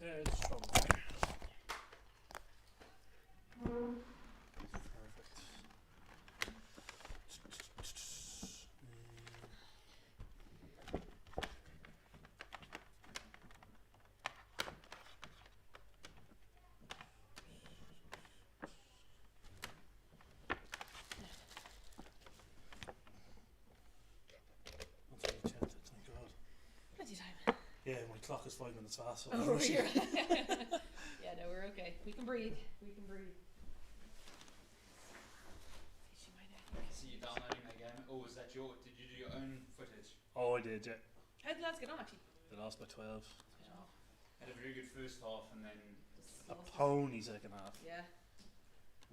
It's from there. Perfect. That's really tempted, thank God. Plenty of time. Yeah, my clock is 5 minutes fast. So Oh, yeah. Yeah, no, we're okay. We can breathe. We can breathe. See you downloading that game. Oh, is that did you do your own footage? Oh, I did, yeah. How did the lads get on, actually? They lost by 12. Oh. Had a very good first half and then A pony second half. Yeah.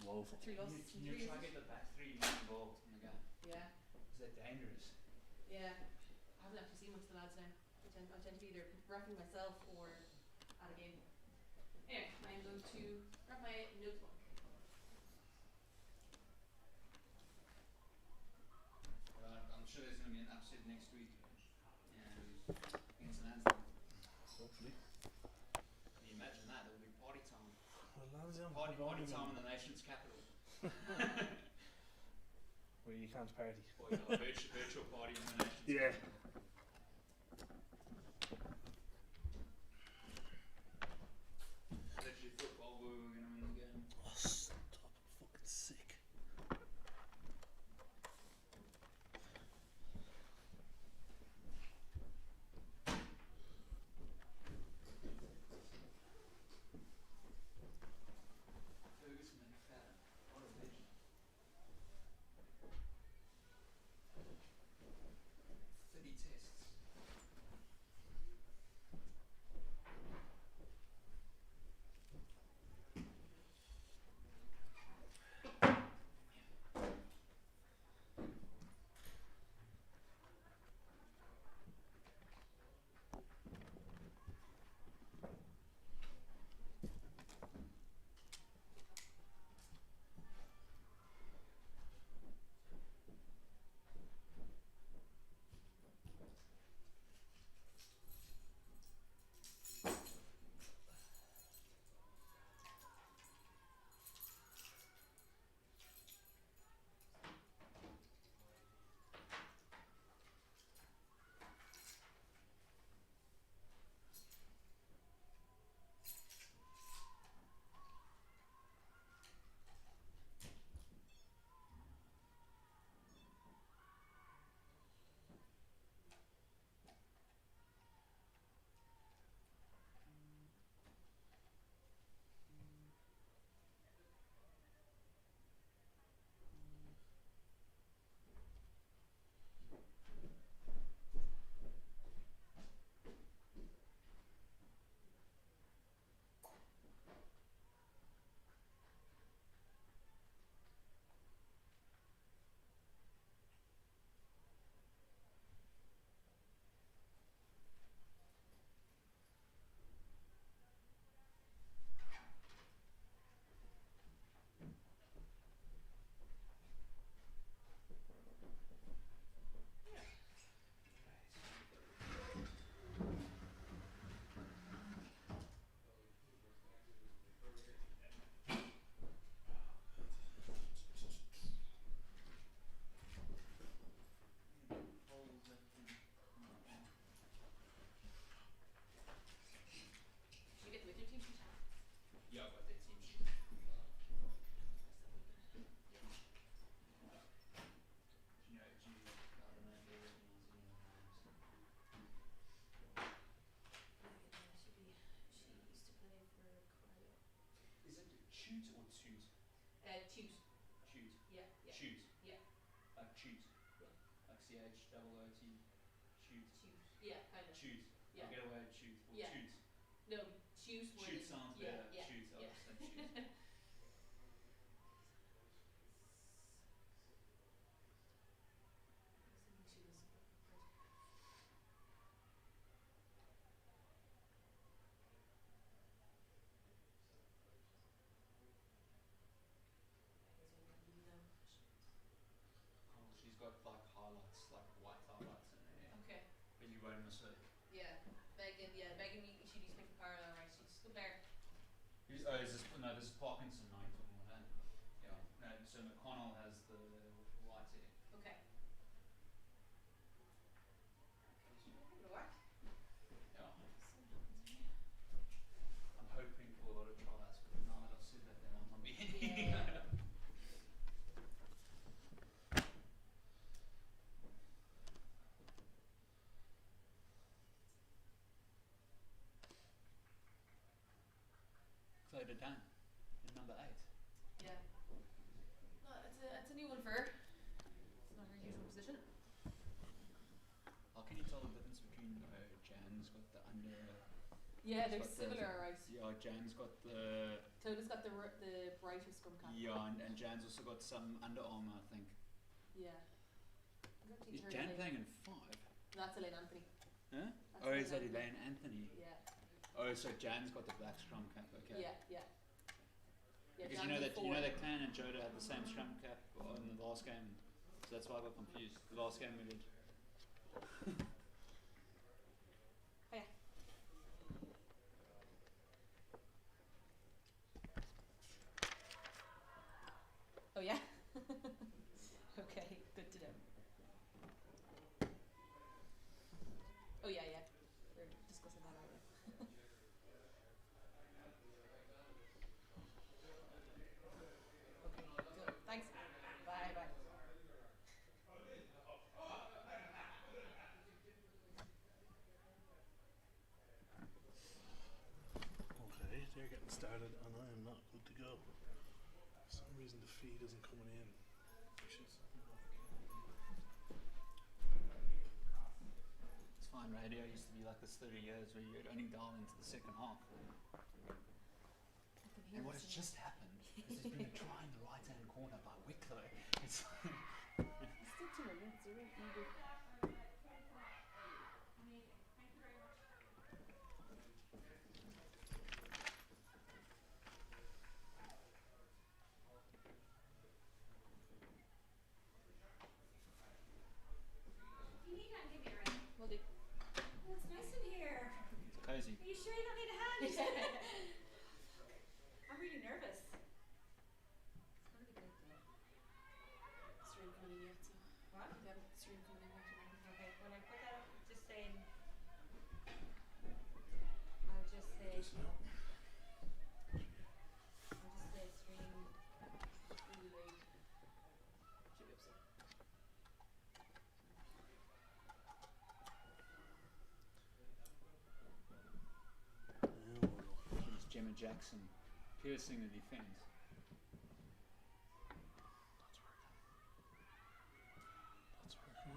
Woeful. Three losses. Can you try to get the back three involved in the game? Yeah. Is that dangerous? Yeah. I haven't actually seen much of the lads now. I tend to be either repping myself or at a game. Anyway, I'm going to grab my notebook. I'm sure there's going to be an upset next week against Lansdowne. Hopefully. Can you imagine that? It will be party time. Well, Lansdowne Party time in the nation's capital. Where you can't party. Or a virtual party in the nation's Yeah. capital. Literally football, we were going to win the game. Oh, stop. I'm fucking sick. Ferguson McFadden. What a legend. 30 tests. Did you get the with your team sheet? Yeah, I've got that team sheet. Is it shoot or toot? Toot. Shoot. Yeah. Shoot. Yeah. Like shoot. Yeah. Like CHOOT. Shoot. Toot. Yeah, kind of. Shoot. Yeah. I'll get away with shoot. Or Yeah. toot. No, toot. Shoot sounds better. Yeah. Shoot. I'll Yeah. just say shoot. Oh, she's got like highlights, like white highlights in her hair. Okay. But you won't miss her. Yeah. Megan, me, she needs to make a parallel, right? She's Is this, no, this is Parkinson now you're talking about, yeah. No, so McConnell has the white hair. Okay. Should I give it a whack? Yeah. I'm hoping for a lot of tries, but now that I've said that, they might not be any. Yeah. Played it down in number 8. Yeah. No, it's a new one for her. It's not her usual position. How can you tell the difference between Jan's got the under? Yeah, It's they're got similar, right? Yeah, Jan's got the Toda's got the brighter scrum cap. and Jan's also got some Under Armour, I think. Yeah. Is Jan playing in 5? That's Elaine Anthony. Huh? That's Oh, is that Elaine Elaine Anthony? Yeah. Oh, so Jan's got the black scrum cap. Okay. Yeah, yeah. Yeah, Because Jan's a you know 4. that Clan and Joda had the same scrum cap in the last game, so that's why I got confused. The last game we did. Hiya. Oh yeah? Okay, good to know. Oh yeah, yeah. We're discussing that earlier. Okay, good. Thanks. Bye bye. Okay, they're getting started and I am not good to go. For some reason the feed isn't coming in. Which is It's fine. Radio used to be like this 30 years where you'd only dial into the second half. And what has just happened is there's been a try in the right hand corner by Wicklow. It's Still 2 minutes, you're really eager. You need hand, give me a ring. Will do. Oh, it's nice in here. cozy. Are you sure you don't need a hand? I'm really nervous. It's gonna be good though. Stream coming in yet, so What? we haven't stream coming in yet. Okay, when I put that up, just saying. I'll just say. just no. I'll just say stream. Really late. Should be up soon. Yeah, well, Here's Gemma Jackson piercing the defence. that's working.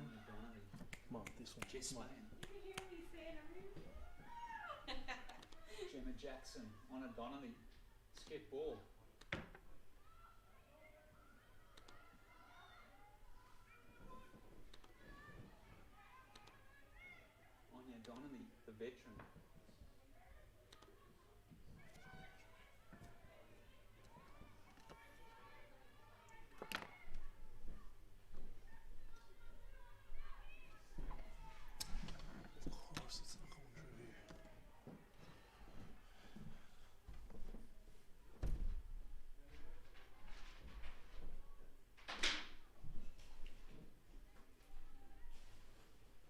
Come on, this one. Jess Come on. Spain. You can hear me saying I'm really. Gemma Jackson on a Donnelly. Skip ball. Anya Donnelly, the veteran. Of course, it's not coming through here.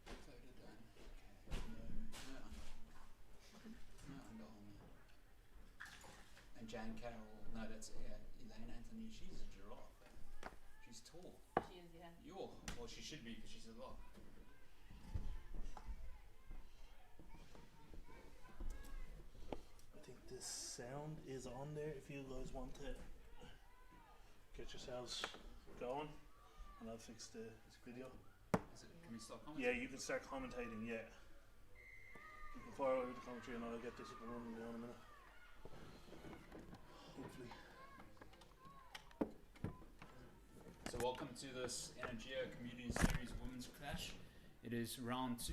Voted done. Okay. No Under Armour. And Jan Carroll, no, that's Elaine Anthony. She's a giraffe. She's tall. She is, yeah. Well, she should be because she's a lot. I think this sound is on there if you guys want to get yourselves going, and I'll fix the video. Can we start commenting? Yeah, you can start commentating, yeah. You can fire over the commentary and I'll get this up and running down in a minute. Hopefully. So welcome to this Energia Community Series Women's Clash. It is round 2.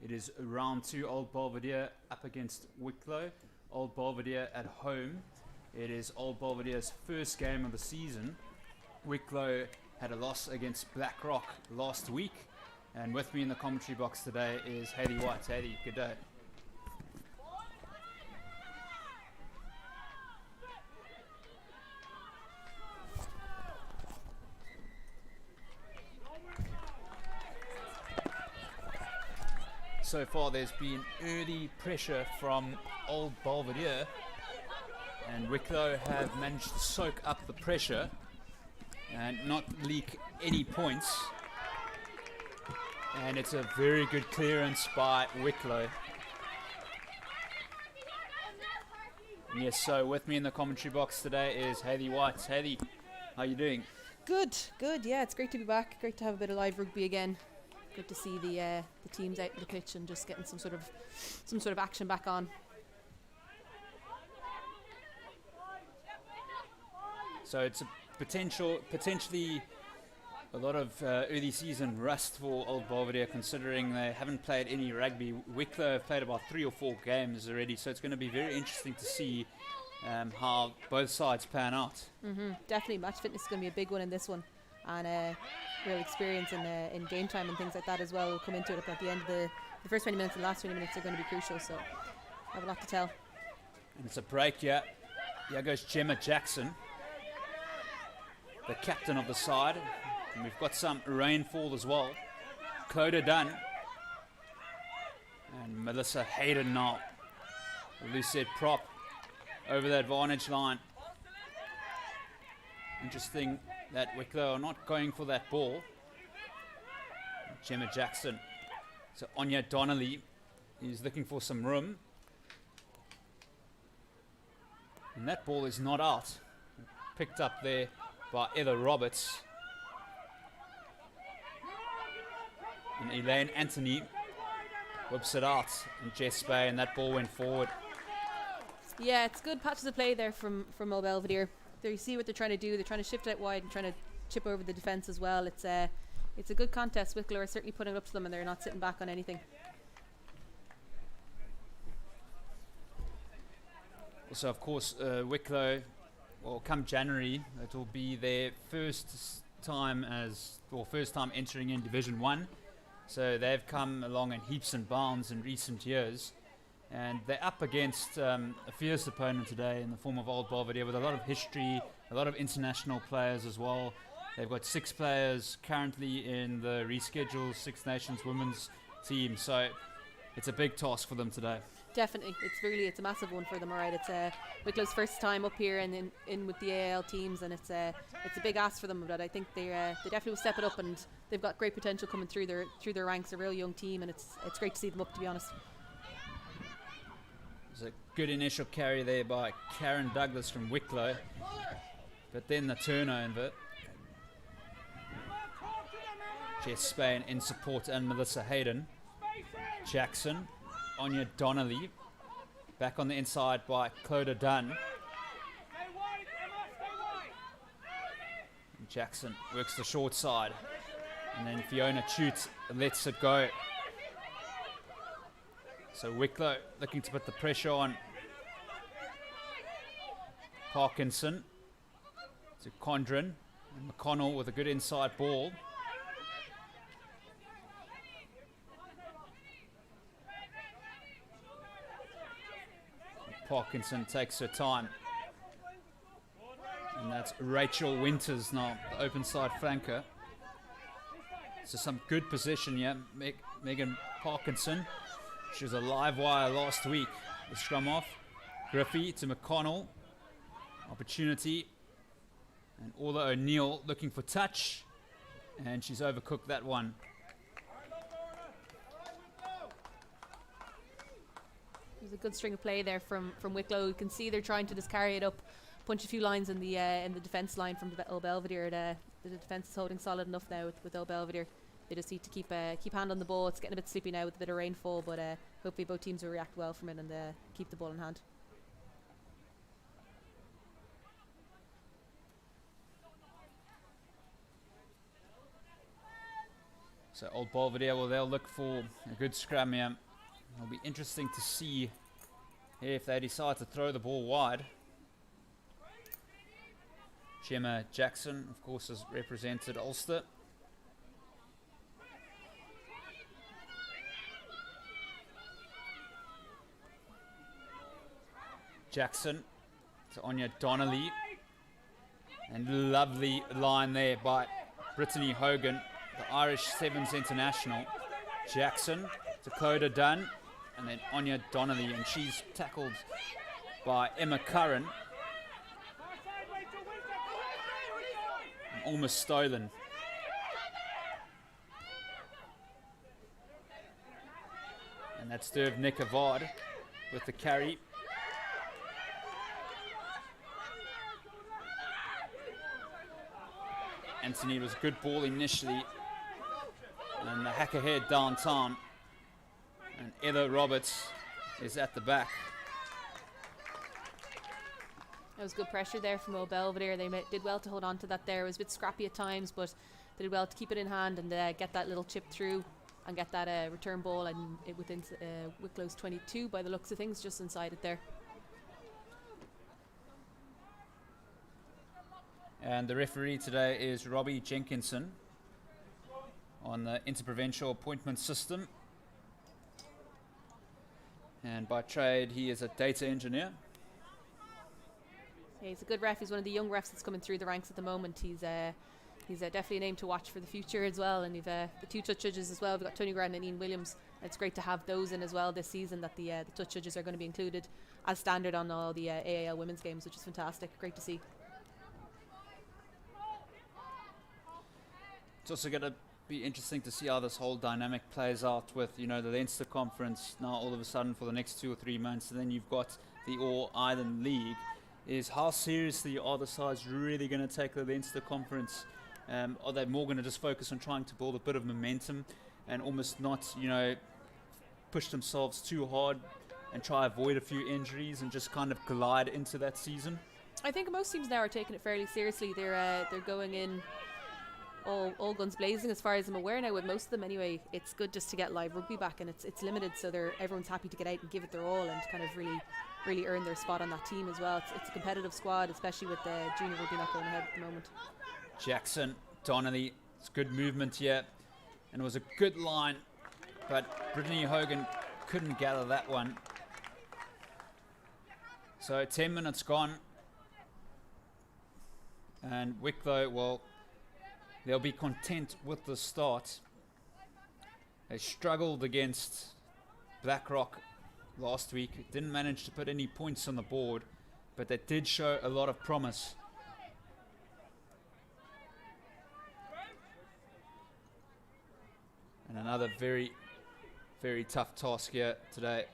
It is round 2, Old Belvedere up against Wicklow. Old Belvedere at home. It is Old Belvedere's first game of the season. Wicklow had a loss against Blackrock last week. And with me in the commentary box today is Hayley White. Hayley, good day. So far there's been early pressure from Old Belvedere, and Wicklow have managed to soak up the pressure and not leak any points. And it's a very good clearance by Wicklow. Yes, so with me in the commentary box today is Hayley White. Hayley, how are you doing? Good. Yeah, it's great to be back. Great to have a bit of live rugby again. Good to see the teams out in the pitch and just getting some sort of action back on. So it's a potentially a lot of early season rust for Old Belvedere, considering they haven't played any rugby. Wicklow have played about 3 or 4 games already, so it's going to be very interesting to see how both sides pan out. Definitely, match fitness is going to be a big one in this one, and real experience in game time and things like that as well will come into it. At the end of the first 20 minutes and the last 20 minutes are going to be crucial, so I have a lot to tell. And it's a break here. Here goes Gemma Jackson, the captain of the side. And we've got some rainfall as well. Clodagh Dunn and Melissa Hayden now. A loose set prop over the advantage line. Interesting that Wicklow are not going for that ball. Gemma Jackson. So Anya Donnelly is looking for some room. And that ball is not out. Picked up there by Ella Roberts. And Elaine Anthony whips it out, and Jess Bay, and that ball went forward. Yeah, it's good patches of play there from Old Belvedere. There you see what they're trying to do. They're trying to shift it out wide and trying to chip over the defence as well. It's a good contest. Wicklow are certainly putting it up to them, and they're not sitting back on anything. Also, of course, Wicklow, well, come January, it will be their first time entering in Division 1. So they've come along in heaps and bounds in recent years, and they're up against a fierce opponent today in the form of Old Belvedere, with a lot of history, a lot of international players as well. They've got 6 players currently in the rescheduled Six Nations women's team, so it's a big task for them today. Definitely, it's a massive one for them. All right, it's Wicklow's first time up here and in with the AL teams, and it's a big ask for them. But I think they definitely will step it up, and they've got great potential coming through their ranks. A real young team, and it's great to see them up, to be honest. There's a good initial carry there by Karen Douglas from Wicklow, but then the turnover. Jess Spain in support and Melissa Hayden. Jackson. Anya Donnelly, back on the inside by Clodagh Dunn. And Jackson works the short side, and then Fiona Chute lets it go. So Wicklow looking to put the pressure on. Parkinson to Condren, and McConnell with a good inside ball. Parkinson takes her time, and that's Rachel Winters now, the open side flanker. So some good position here. Megan Parkinson, she was a live wire last week. The scrum off, Griffey to McConnell, opportunity, and Orla O'Neill looking for touch, and she's overcooked that one. There's a good string of play there from Wicklow. You can see they're trying to just carry it up, punch a few lines in the defence line from Old Belvedere. The defence is holding solid enough now with Old Belvedere. They just need to keep hand on the ball. It's getting a bit sleepy now with a bit of rainfall, but hopefully both teams will react well from it and keep the ball in hand. So Old Belvedere, well, they'll look for a good scrum here. It'll be interesting to see if they decide to throw the ball wide. Gemma Jackson, of course, has represented Ulster. Jackson to Anya Donnelly. And lovely line there by Brittany Hogan, the Irish Sevens international. Jackson to Coda Dunn, and then Anya Donnelly, and she's tackled by Emma Curran. And almost stolen. And that's Derv Nikavad with the carry. Anthony was a good ball initially. And the hack ahead downtown. And Heather Roberts is at the back. That was good pressure there from Old Belvedere. They did well to hold on to that there. It was a bit scrappy at times, but they did well to keep it in hand and get that little chip through and get that return ball and within Wicklow's 22 by the looks of things, just inside it there. And the referee today is Robbie Jenkinson on the interprovincial appointment system. And by trade, he is a data engineer. Yeah, he's a good ref. He's one of the young refs that's coming through the ranks at the moment. He's definitely a name to watch for the future as well. And you've the two touch judges as well. We've got Tony Grant and Ian Williams. It's great to have those in as well this season, that the touch judges are going to be included as standard on all the AAL women's games, which is fantastic. Great to see. It's also going to be interesting to see how this whole dynamic plays out with, you know, the Leinster Conference now all of a sudden for the next 2 or 3 months, and then you've got the All-Ireland League. Is how seriously are the sides really going to take the Leinster Conference? Are they more going to just focus on trying to build a bit of momentum and almost not, you know, push themselves too hard and try avoid a few injuries and just kind of glide into that season? I think most teams now are taking it fairly seriously. They're going in all guns blazing, as far as I'm aware now, with most of them anyway. It's good just to get live rugby back, and it's limited, so everyone's happy to get out and give it their all and kind of really earn their spot on that team as well. It's a competitive squad, especially with the junior rugby not going ahead at the moment. Jackson, Donnelly, it's good movement here, and it was a good line, but Brittany Hogan couldn't gather that one. So 10 minutes gone, and Wicklow, well, they'll be content with the start. They struggled against Blackrock last week. Didn't manage to put any points on the board, but they did show a lot of promise. And another very, very tough task here today.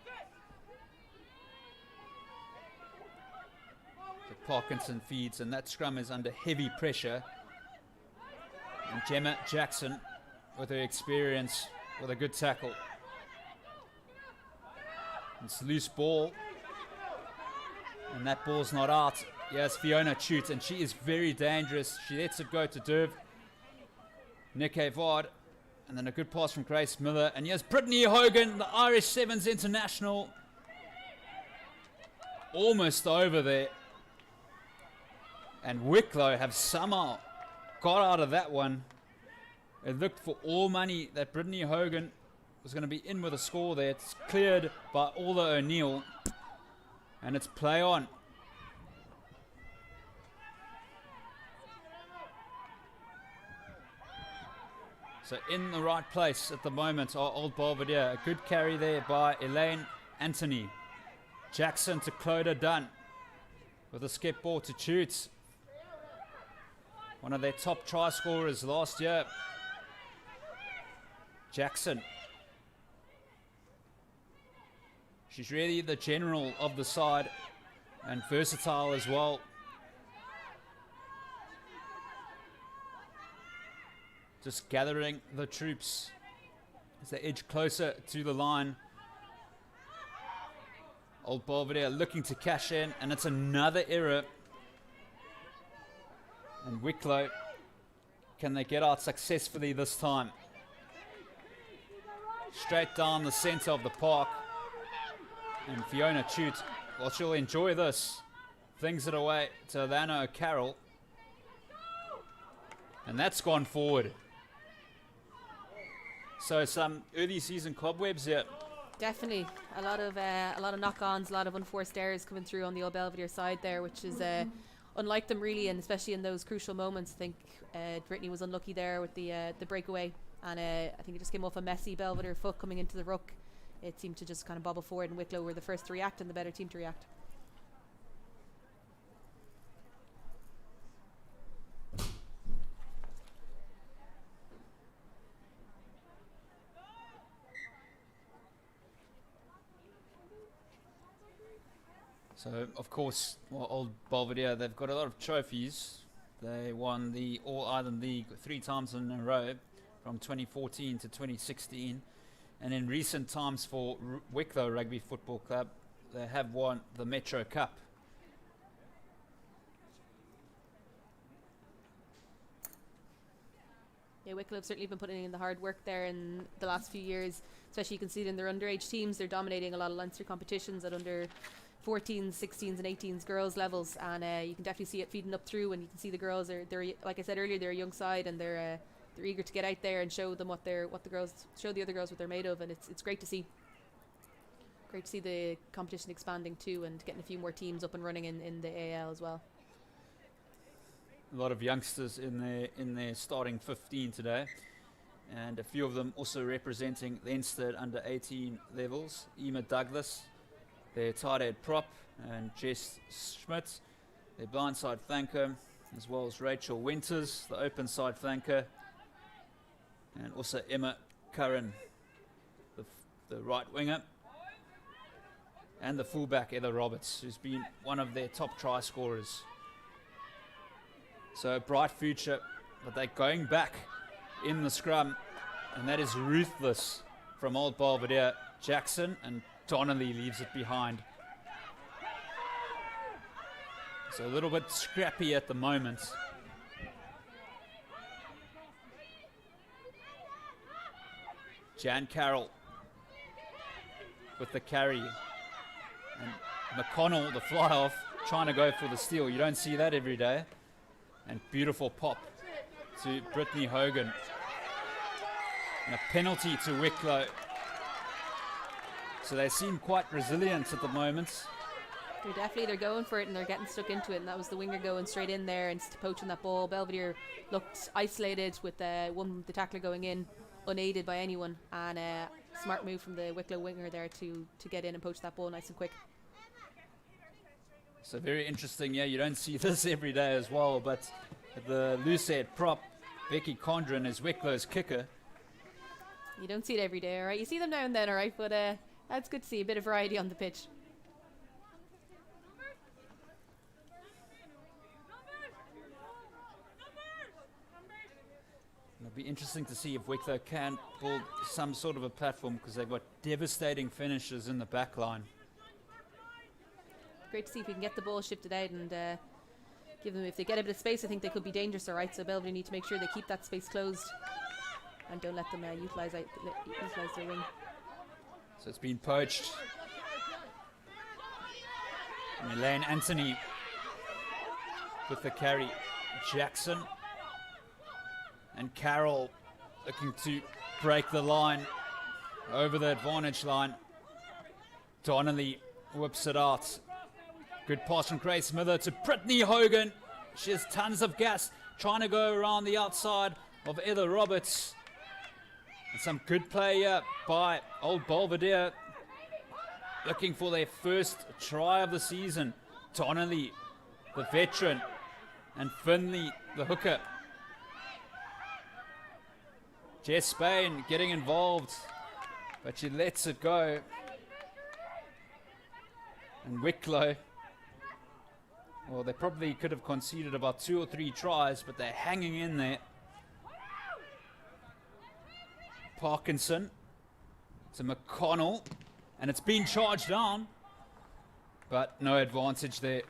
The Parkinson feeds, and that scrum is under heavy pressure. And Gemma Jackson, with her experience, with a good tackle. It's a loose ball. And that ball's not out. Yes, Fiona Chute, and she is very dangerous. She lets it go to Derv Nikavad. And then a good pass from Grace Miller. And here's Brittany Hogan, the Irish Sevens international. Almost over there. And Wicklow have somehow got out of that one. It looked for all money that Brittany Hogan was going to be in with a score there. It's cleared by Orla O'Neill. And it's play on. So in the right place at the moment are Old Belvedere. A good carry there by Elaine Anthony. Jackson to Clodagh Dunn. With a skip ball to Chutes. One of their top try scorers last year. Jackson. She's really the general of the side and versatile as well. Just gathering the troops as they edge closer to the line. Old Belvedere looking to cash in, and it's another error. And Wicklow, can they get out successfully this time? Straight down the centre of the park. And Fiona Chute, well, she'll enjoy this. Flings it away to Lana O'Carroll. And that's gone forward. So some early season cobwebs here Definitely a lot of knock-ons, a lot of unforced errors coming through on the old Belvedere side there, which is unlike them really, and especially in those crucial moments. I think Brittany was unlucky there with the breakaway, and I think it just came off a messy Belvedere foot coming into the ruck. It seemed to just kind of bobble forward, and Wicklow were the first to react and the better team to react. So, of course, old Belvedere, they've got a lot of trophies. They won the All-Ireland League 3 times in a row, from 2014 to 2016. And in recent times for Wicklow Rugby Football Club, they have won the Metro Cup. Yeah, Wicklow have certainly been putting in the hard work there in the last few years. Especially you can see it in their underage teams. They're dominating a lot of Leinster competitions at under 14s, 16s and 18s girls levels, and you can definitely see it feeding up through, and you can see the girls they're like I said earlier, they're a young side, and they're eager to get out there and show them show the other girls what they're made of, and it's great to see. Great to see the competition expanding too, and getting a few more teams up and running in the AL as well. A lot of youngsters in their starting 15 today, and a few of them also representing Leinster under 18 levels. Emma Douglas, their tight head prop, and Jess Schmidt, their blindside flanker, as well as Rachel Winters, the open side flanker, and also Emma Curran, the right winger, and the fullback Heather Roberts, who's been one of their top try scorers. So a bright future, but they're going back in the scrum, and that is ruthless from old Belvedere. Jackson and Donnelly leaves it behind. So a little bit scrappy at the moment. Jan Carroll with the carry. And McConnell, the fly off, trying to go for the steal. You don't see that every day. And beautiful pop to Brittany Hogan. And a penalty to Wicklow. So they seem quite resilient at the moment. They're going for it, and they're getting stuck into it, and that was the winger going straight in there and poaching that ball. Belvedere looked isolated with the tackler going in unaided by anyone, and smart move from the Wicklow winger there to get in and poach that ball nice and quick. So very interesting. Yeah, you don't see this every day as well, but the loose head prop, Becky Condren, is Wicklow's kicker. You don't see it every day, all right? You see them now and then, all right? But that's good to see a bit of variety on the pitch. It'll be interesting to see if Wicklow can build some sort of a platform, because they've got devastating finishes in the back line. Great to see if we can get the ball shifted out and give them, if they get a bit of space, I think they could be dangerous, all right? So Belvedere need to make sure they keep that space closed and don't let them utilise their wing. So it's been poached. And Elaine Anthony with the carry. Jackson and Carroll looking to break the line over the advantage line. Donnelly whips it out. Good pass from Grace Smither to Brittany Hogan. She has tons of gas, trying to go around the outside of Heather Roberts. And some good play here by old Belvedere, looking for their first try of the season. Donnelly, the veteran, and Finley, the hooker. Jess Spain getting involved, but she lets it go. And Wicklow, well, they probably could have conceded about 2 or 3 tries, but they're hanging in there. Parkinson to McConnell, and it's been charged down, but no advantage there.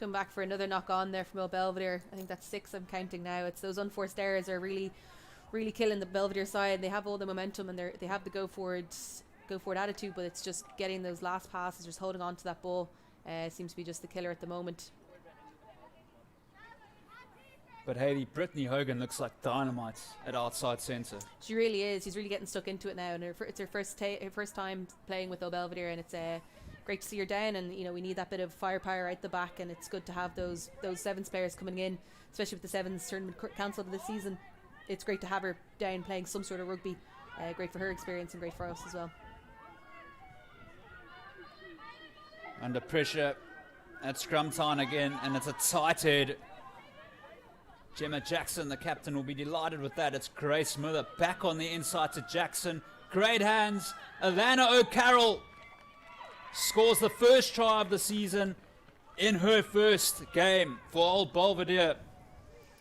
Come back for another knock on there from Belvedere. I think that's 6 I'm counting now. It's those unforced errors are really killing the Belvedere side. They have all the momentum and they have the go forward attitude, but it's just getting those last passes, just holding on to that ball seems to be just the killer at the moment. But Haley, Brittany Hogan looks like dynamite at outside centre. She really is. She's really getting stuck into it now, and it's her first time playing with Belvedere, and it's great to see her down. And you know, we need that bit of firepower out the back, and it's good to have those sevens players coming in, especially with the sevens tournament cancelled this season. It's great to have her down playing some sort of rugby. Great for her experience and great for us as well. Under pressure at scrum time again, and it's a tight head. Gemma Jackson, the captain, will be delighted with that. It's Grace Miller back on the inside to Jackson. Great hands. Alana O'Carroll scores the first try of the season in her first game for Old Belvedere.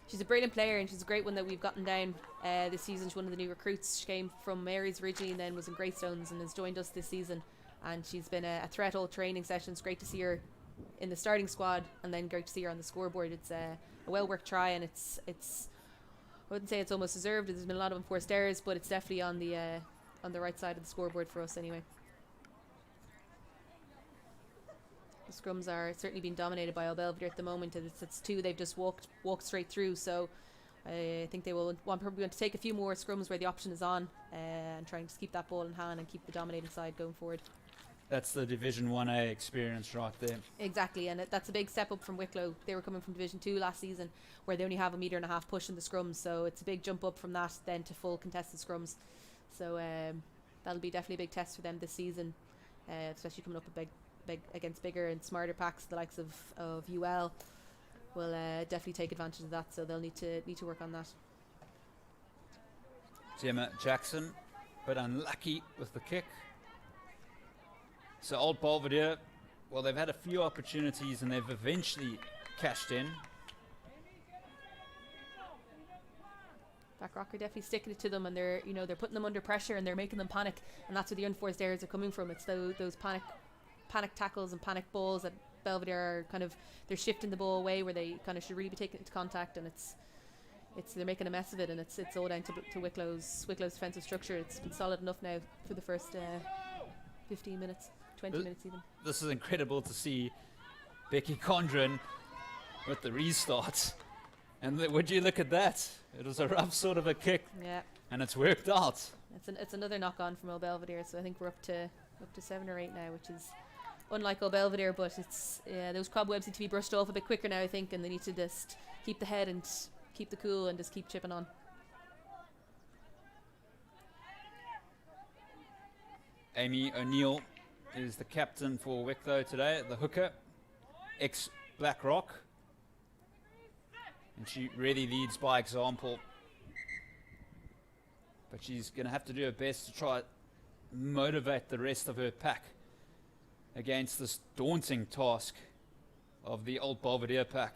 She's a brilliant player, and she's a great one that we've gotten down this season. She's one of the new recruits. She came from Mary's originally and then was in Greystones and has joined us this season. And she's been a threat all training sessions. Great to see her in the starting squad, and then great to see her on the scoreboard. It's a well-worked try, and it's I wouldn't say it's almost deserved. There's been a lot of enforced errors, but it's definitely on the right side of the scoreboard for us anyway. The scrums are certainly being dominated by Old Belvedere at the moment, and it's two they've just walked straight through. So I think they will probably want to take a few more scrums where the option is on, and try and just keep that ball in hand and keep the dominating side going forward. That's the Division 1A experience right there. Exactly, and that's a big step up from Wicklow. They were coming from Division 2 last season, where they only have 1.5 meters push in the scrums, so it's a big jump up from that then to full contested scrums. So that'll be definitely a big test for them this season, especially coming up against bigger and smarter packs, the likes of UL. Will definitely take advantage of that, so they'll need to work on that. Gemma Jackson, but unlucky with the kick. So Old Belvedere, well, they've had a few opportunities and they've eventually cashed in. Back Rocker definitely sticking it to them, and they're putting them under pressure and they're making them panic, and that's where the unforced errors are coming from. It's those panic tackles and panic balls that Belvedere are they're shifting the ball away where they kind of should really be taking it to contact, and it's they're making a mess of it, and it's all down to Wicklow's defensive structure. It's been solid enough now for the first 15 minutes. 20 minutes even. This is incredible to see Becky Condren with the restart. And would you look at that? It was a rough sort of a kick. Yeah. And it's worked out. It's another knock on from Old Belvedere, so I think we're up to 7 or 8 now, which is unlike Old Belvedere, but it's those cobwebs need to be brushed off a bit quicker now, I think, and they need to just keep the head and keep the cool and just keep chipping on. Amy O'Neill is the captain for Wicklow today, the hooker, ex-Black Rock. And she really leads by example. But she's going to have to do her best to try motivate the rest of her pack against this daunting task of the Old Belvedere pack.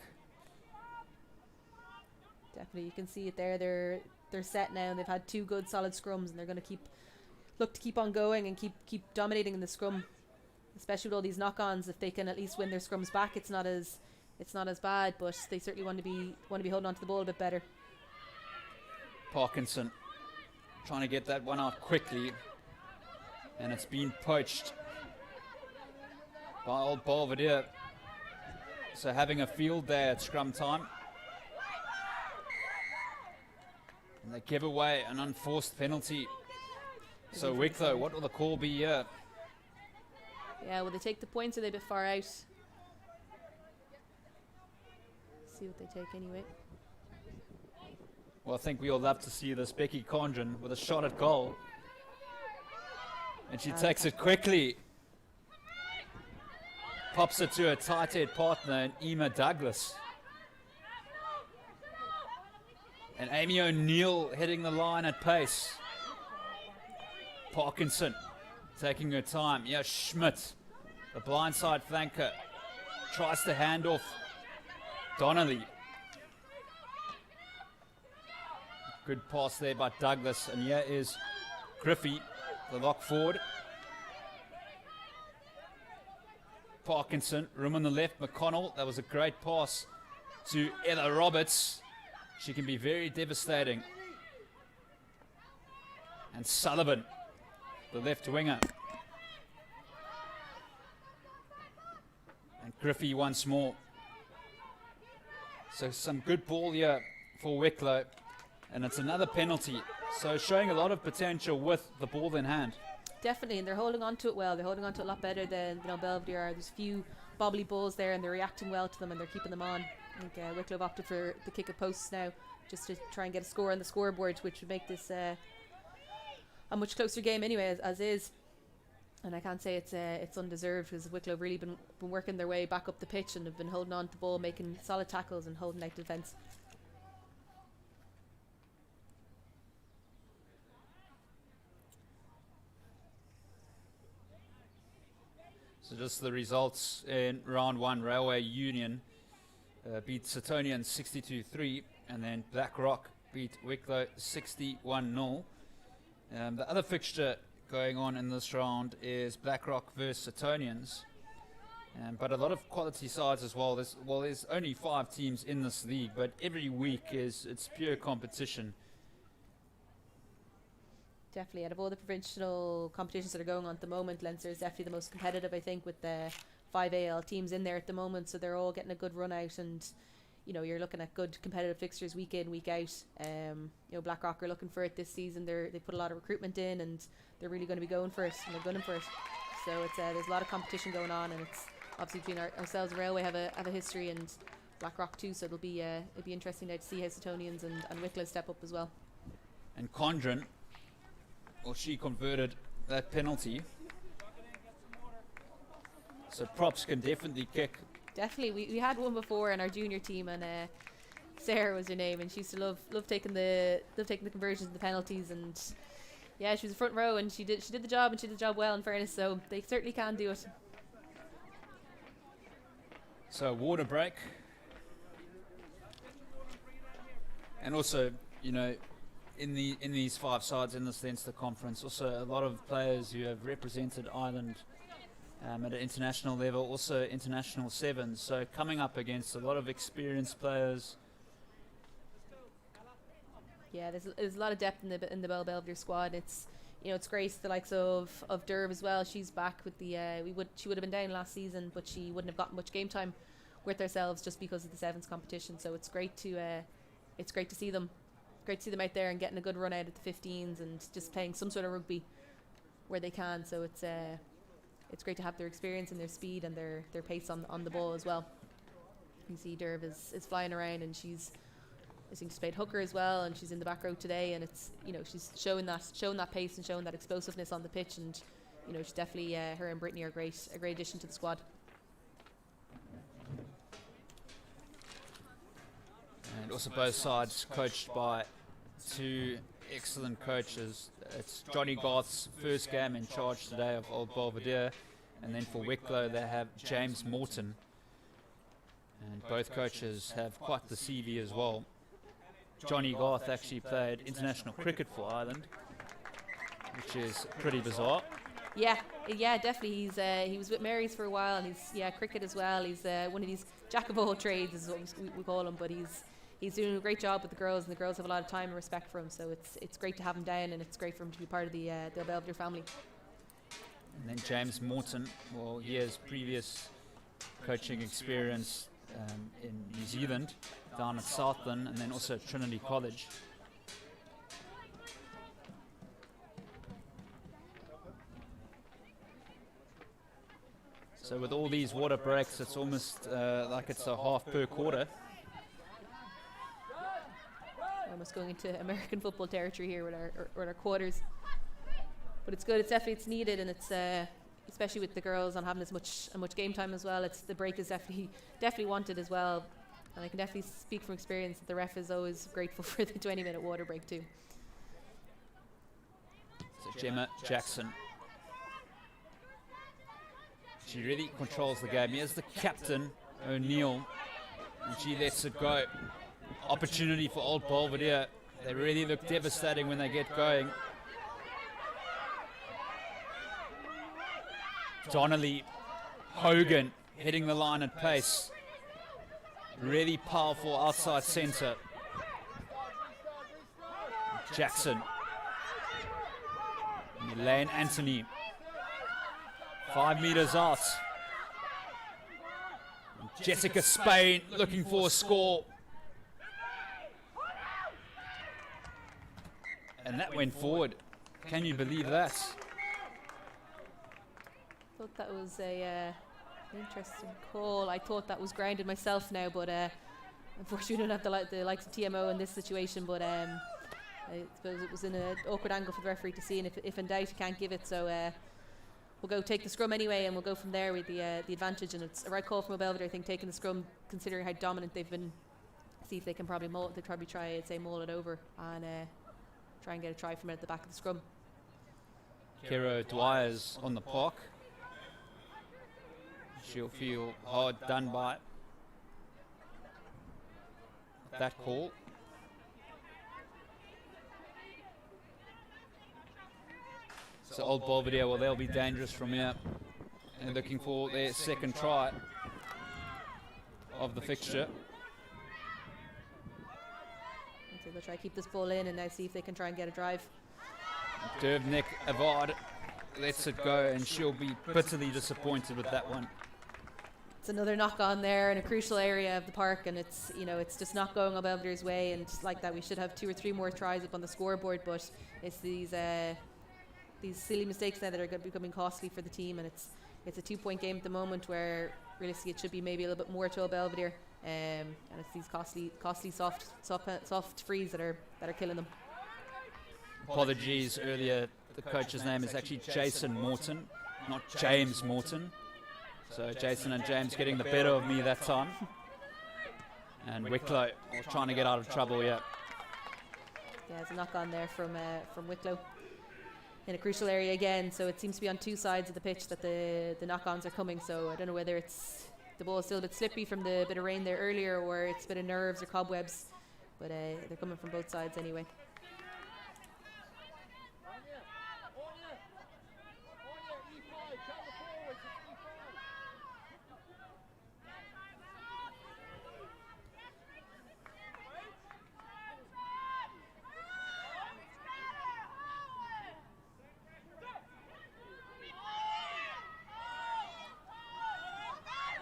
Definitely, you can see it there. They're set now, and they've had 2 good solid scrums, and they're going to look to keep on going and keep dominating in the scrum, especially with all these knock-ons. If they can at least win their scrums back, it's not as bad, but they certainly want to be holding on to the ball a bit better. Parkinson trying to get that one out quickly, and it's been poached by Old Belvedere. So having a field there at scrum time, and they give away an unforced penalty. So Wicklow, what will the call be here? Yeah, will they take the points, or are they a bit far out? See what they take anyway. Well, I think we all love to see this Becky Condren with a shot at goal. And she takes it quickly. Pops it to her tight head partner, Emma Douglas. And Amy O'Neill hitting the line at pace. Parkinson taking her time. Yeah, Schmidt, the blindside flanker, tries to hand off Donnelly. Good pass there by Douglas. And here is Griffey, the lock forward. Parkinson, room on the left. McConnell, that was a great pass to Ella Roberts. She can be very devastating. And Sullivan, the left winger. And Griffey once more. So some good ball here for Wicklow, and it's another penalty. So showing a lot of potential with the ball in hand. Definitely, and they're holding on to it well. They're holding on to it a lot better than Belvedere are. There's a few bobbly balls there, and they're reacting well to them, and they're keeping them on. I think Wicklow have opted for the kick of posts now, just to try and get a score on the scoreboard, which would make this a much closer game anyway, as is. And I can't say it's undeserved, because Wicklow have really been working their way back up the pitch and have been holding on to the ball, making solid tackles and holding out defence. So just the results in round 1, Railway Union beat Suttonian 62-3, and then Blackrock beat Wicklow 61-0. The other fixture going on in this round is Blackrock versus Suttonians, but a lot of quality sides as well. There's only 5 teams in this league, but every week it's pure competition. Definitely, out of all the provincial competitions that are going on at the moment, Leinster is definitely the most competitive, I think, with the 5 AL teams in there at the moment, so they're all getting a good run out, and you're looking at good competitive fixtures week in, week out. Blackrock are looking for it this season. They put a lot of recruitment in, and they're really going to be going for it, and they're gunning for it. So it's there's a lot of competition going on, and it's obviously between ourselves and Railway have a history, and Blackrock too. So it'll be interesting now to see how Suttonians and Wicklow step up as well. And Condren, well, she converted that penalty. So props can definitely kick. Definitely, we had one before in our junior team, and Sarah was her name, and she used to love taking the conversions and the penalties, and yeah, she was front row, and she did the job, and she did the job well, in fairness. So they certainly can do it. So water break, and also in these 5 sides in this Leinster conference, also a lot of players who have represented Ireland at an international level, also international sevens. So coming up against a lot of experienced players. Yeah, there's a lot of depth in the Belvedere squad. It's it's great. The likes of Derv as well. She's back with the she would have been down last season, but she wouldn't have gotten much game time with ourselves just because of the sevens competition. So it's great to see them. Great to see them out there and getting a good run out at the 15s and just playing some sort of rugby where they can. So it's great to have their experience and their speed and their pace on the ball as well. You see Derv is flying around, and I think she's played hooker as well, and she's in the back row today, and it's she's showing that pace and showing that explosiveness on the pitch, and she's definitely her and Brittany are a great addition to the squad. And also both sides coached by 2 excellent coaches. It's Johnny Garth's first game in charge today of Old Belvedere, and then for Wicklow they have James Morton, and both coaches have quite the CV as well. Johnny Garth actually played international cricket for Ireland, which is pretty bizarre. Yeah, definitely. He was with Mary's for a while, and he's cricket as well. He's one of these jack of all trades, is what we call him, but he's doing a great job with the girls, and the girls have a lot of time and respect for him. So it's great to have him down, and it's great for him to be part of the Belvedere family. And then James Morton, well, he has previous coaching experience in New Zealand, down at Southland, and then also at Trinity College. So with all these water breaks, it's almost like it's a half per quarter. Almost going into American football territory here with our quarters, but it's good. It's needed, and it's especially with the girls on having as much game time as well. The break is definitely wanted as well, and I can definitely speak from experience that the ref is always grateful for the 20-minute water break too. So Gemma Jackson, she really controls the game. Here's the captain, O'Neill, and she lets it go. Opportunity for Old Belvedere. They really look devastating when they get going. Donnelly, Hogan hitting the line at pace. Really powerful outside centre. Jackson. Elaine Anthony. 5 meters out. Jessica Spain looking for a score. And that went forward. Can you believe that? Thought that was a interesting call. I thought that was grounded myself now, but unfortunately we don't have the likes of TMO in this situation. But I suppose it was in an awkward angle for the referee to see, and if in doubt, you can't give it. So we'll go take the scrum anyway, and we'll go from there with the advantage. And it's a right call from Belvedere, I think, taking the scrum, considering how dominant they've been. See if they can probably maul it over and try and get a try from it at the back of the scrum. Kiro Dwyer's on the park. She'll feel hard done by that call. So Old Belvedere, well, they'll be dangerous from here. And looking for their second try of the fixture. So they'll try to keep this ball in and now see if they can try and get a drive. Dervnik Avad lets it go, and she'll be bitterly disappointed with that one. It's another knock on there in a crucial area of the park, and it's it's just not going on Belvedere's way, and like that we should have 2 or 3 more tries up on the scoreboard, but it's these silly mistakes now that are becoming costly for the team, and it's a 2-point game at the moment where realistically it should be maybe a little bit more to Belvedere, and it's these costly soft frees that are killing them. Apologies earlier, the coach's name is actually Jason Morton, not James Morton. So Jason and James getting the better of me that time. And Wicklow trying to get out of trouble, yeah. Yeah, there's a knock on there from Wicklow in a crucial area again. So it seems to be on 2 sides of the pitch that the knock-ons are coming. So I don't know whether it's the ball is still a bit slippy from the bit of rain there earlier, or it's a bit of nerves or cobwebs. But they're coming from both sides anyway.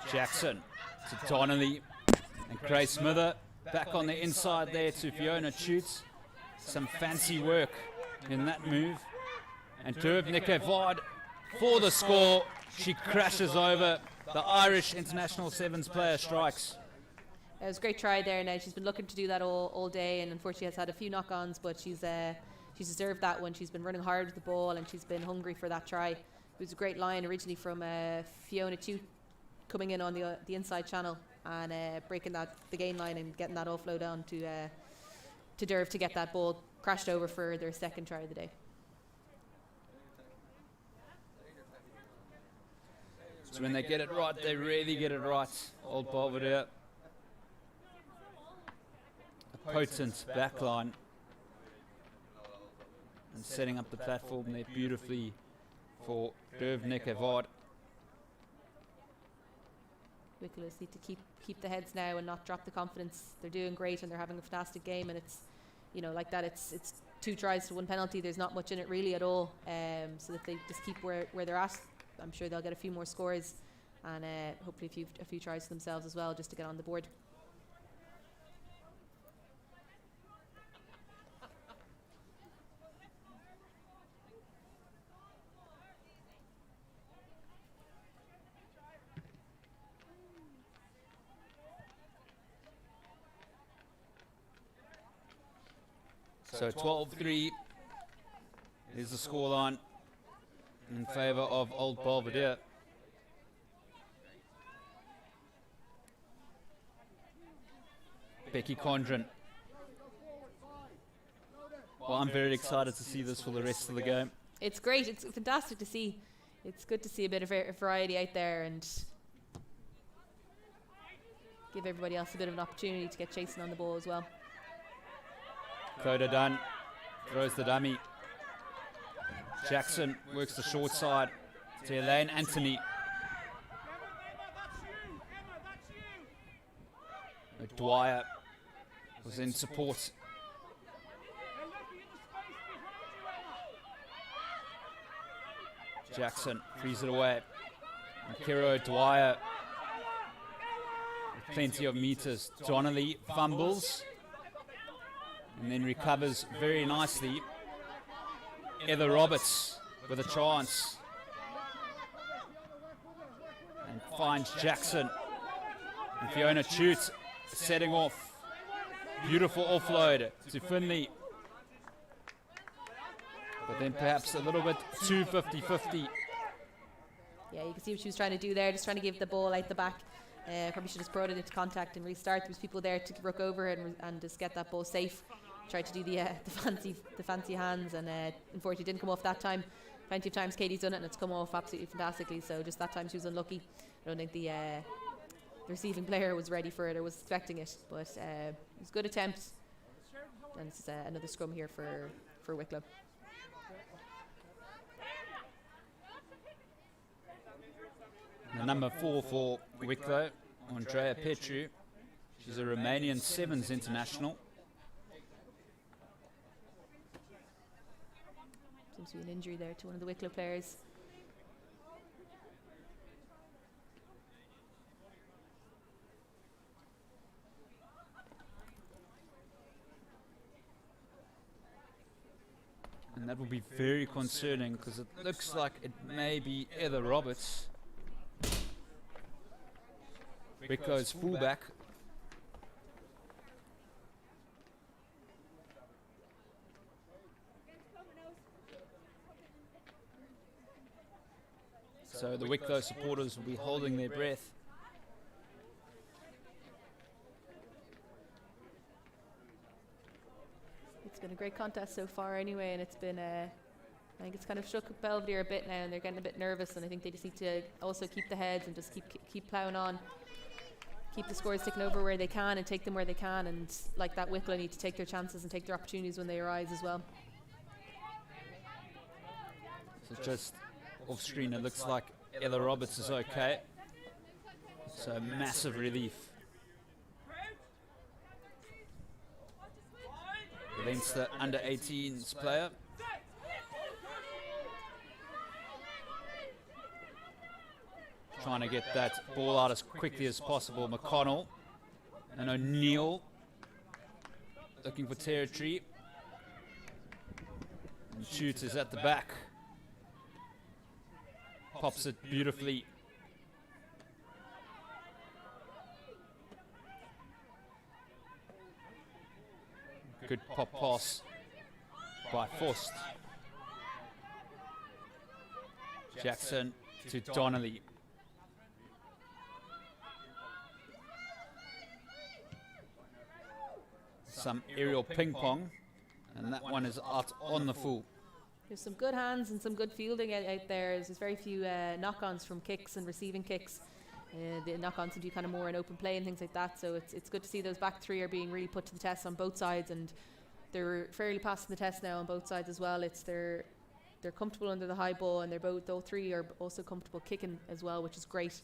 Jackson to Donnelly, and Grace Smither back on the inside there to Fiona Chutes. Some fancy work in that move. And Dervnik Avad for the score. She crashes over. The Irish international sevens player strikes. It was a great try there. Now she's been looking to do that all day, and unfortunately has had a few knock-ons, but she's deserved that one. She's been running hard with the ball, and she's been hungry for that try. It was a great line originally from Fiona Chute, coming in on the inside channel and breaking the gain line and getting that offload on to Derv to get that ball crashed over for their second try of the day. So when they get it right, they really get it right. Old Belvedere. A potent backline. And setting up the platform there beautifully for Dervnik Avad. Wicklow need to keep the heads now and not drop the confidence. They're doing great and they're having a fantastic game, and it's like that. It's 2 tries to 1 penalty. There's not much in it really at all. So that they just keep where they're at, I'm sure they'll get a few more scores and hopefully a few tries for themselves as well, just to get on the board. So 12-3 is the scoreline in favour of Old Belvedere. Becky Condren. Well, I'm very excited to see this for the rest of the game. It's great. It's fantastic to see. It's good to see a bit of variety out there and give everybody else a bit of an opportunity to get chasing on the ball as well. Coda Dunn throws the dummy. Jackson works the short side to Elaine Anthony. Dwyer was in support. Jackson frees it away. And Kiro Dwyer with plenty of meters. Donnelly fumbles and then recovers very nicely. Heather Roberts with a chance. And finds Jackson. And Fiona Chute setting off. Beautiful offload to Finley. But then perhaps a little bit too 50-50. Yeah, you can see what she was trying to do there, just trying to give the ball out the back. Probably should have just brought it into contact and restart. There was people there to ruck over and just get that ball safe. Tried to do the fancy hands, and unfortunately didn't come off that time. Plenty of times Katie's done it and it's come off absolutely fantastically, so just that time she was unlucky. I don't think the receiving player was ready for it or was expecting it, but it was a good attempt. And it's another scrum here for Wicklow. The number 4 for Wicklow, Andrea Petru. She's a Romanian Sevens international. Seems to be an injury there to one of the Wicklow players. And that will be very concerning because it looks like it may be Heather Roberts. Wicklow's fullback. So the Wicklow supporters will be holding their breath. It's been a great contest so far anyway, and it's been I think it's kind of shook Belvedere a bit now, and they're getting a bit nervous, and I think they just need to also keep the heads and just keep ploughing on. Keep the scores ticking over where they can and take them where they can, and like that Wicklow need to take their chances and take their opportunities when they arise as well. So just off screen it looks like Heather Roberts is okay. So massive relief. Against the under 18s player. Trying to get that ball out as quickly as possible. McConnell and O'Neill looking for territory. And Chute is at the back. Pops it beautifully. Good pop pass by Forst. Jackson to Donnelly. Some aerial ping pong, and that one is out on the full. There's some good hands and some good fielding out there. There's very few knock-ons from kicks and receiving kicks. The knock-ons seem to be kind of more in open play and things like that. So it's good to see those back three are being really put to the test on both sides, and they're fairly passing the test now on both sides as well. They're comfortable under the high ball, and all three are also comfortable kicking as well, which is great.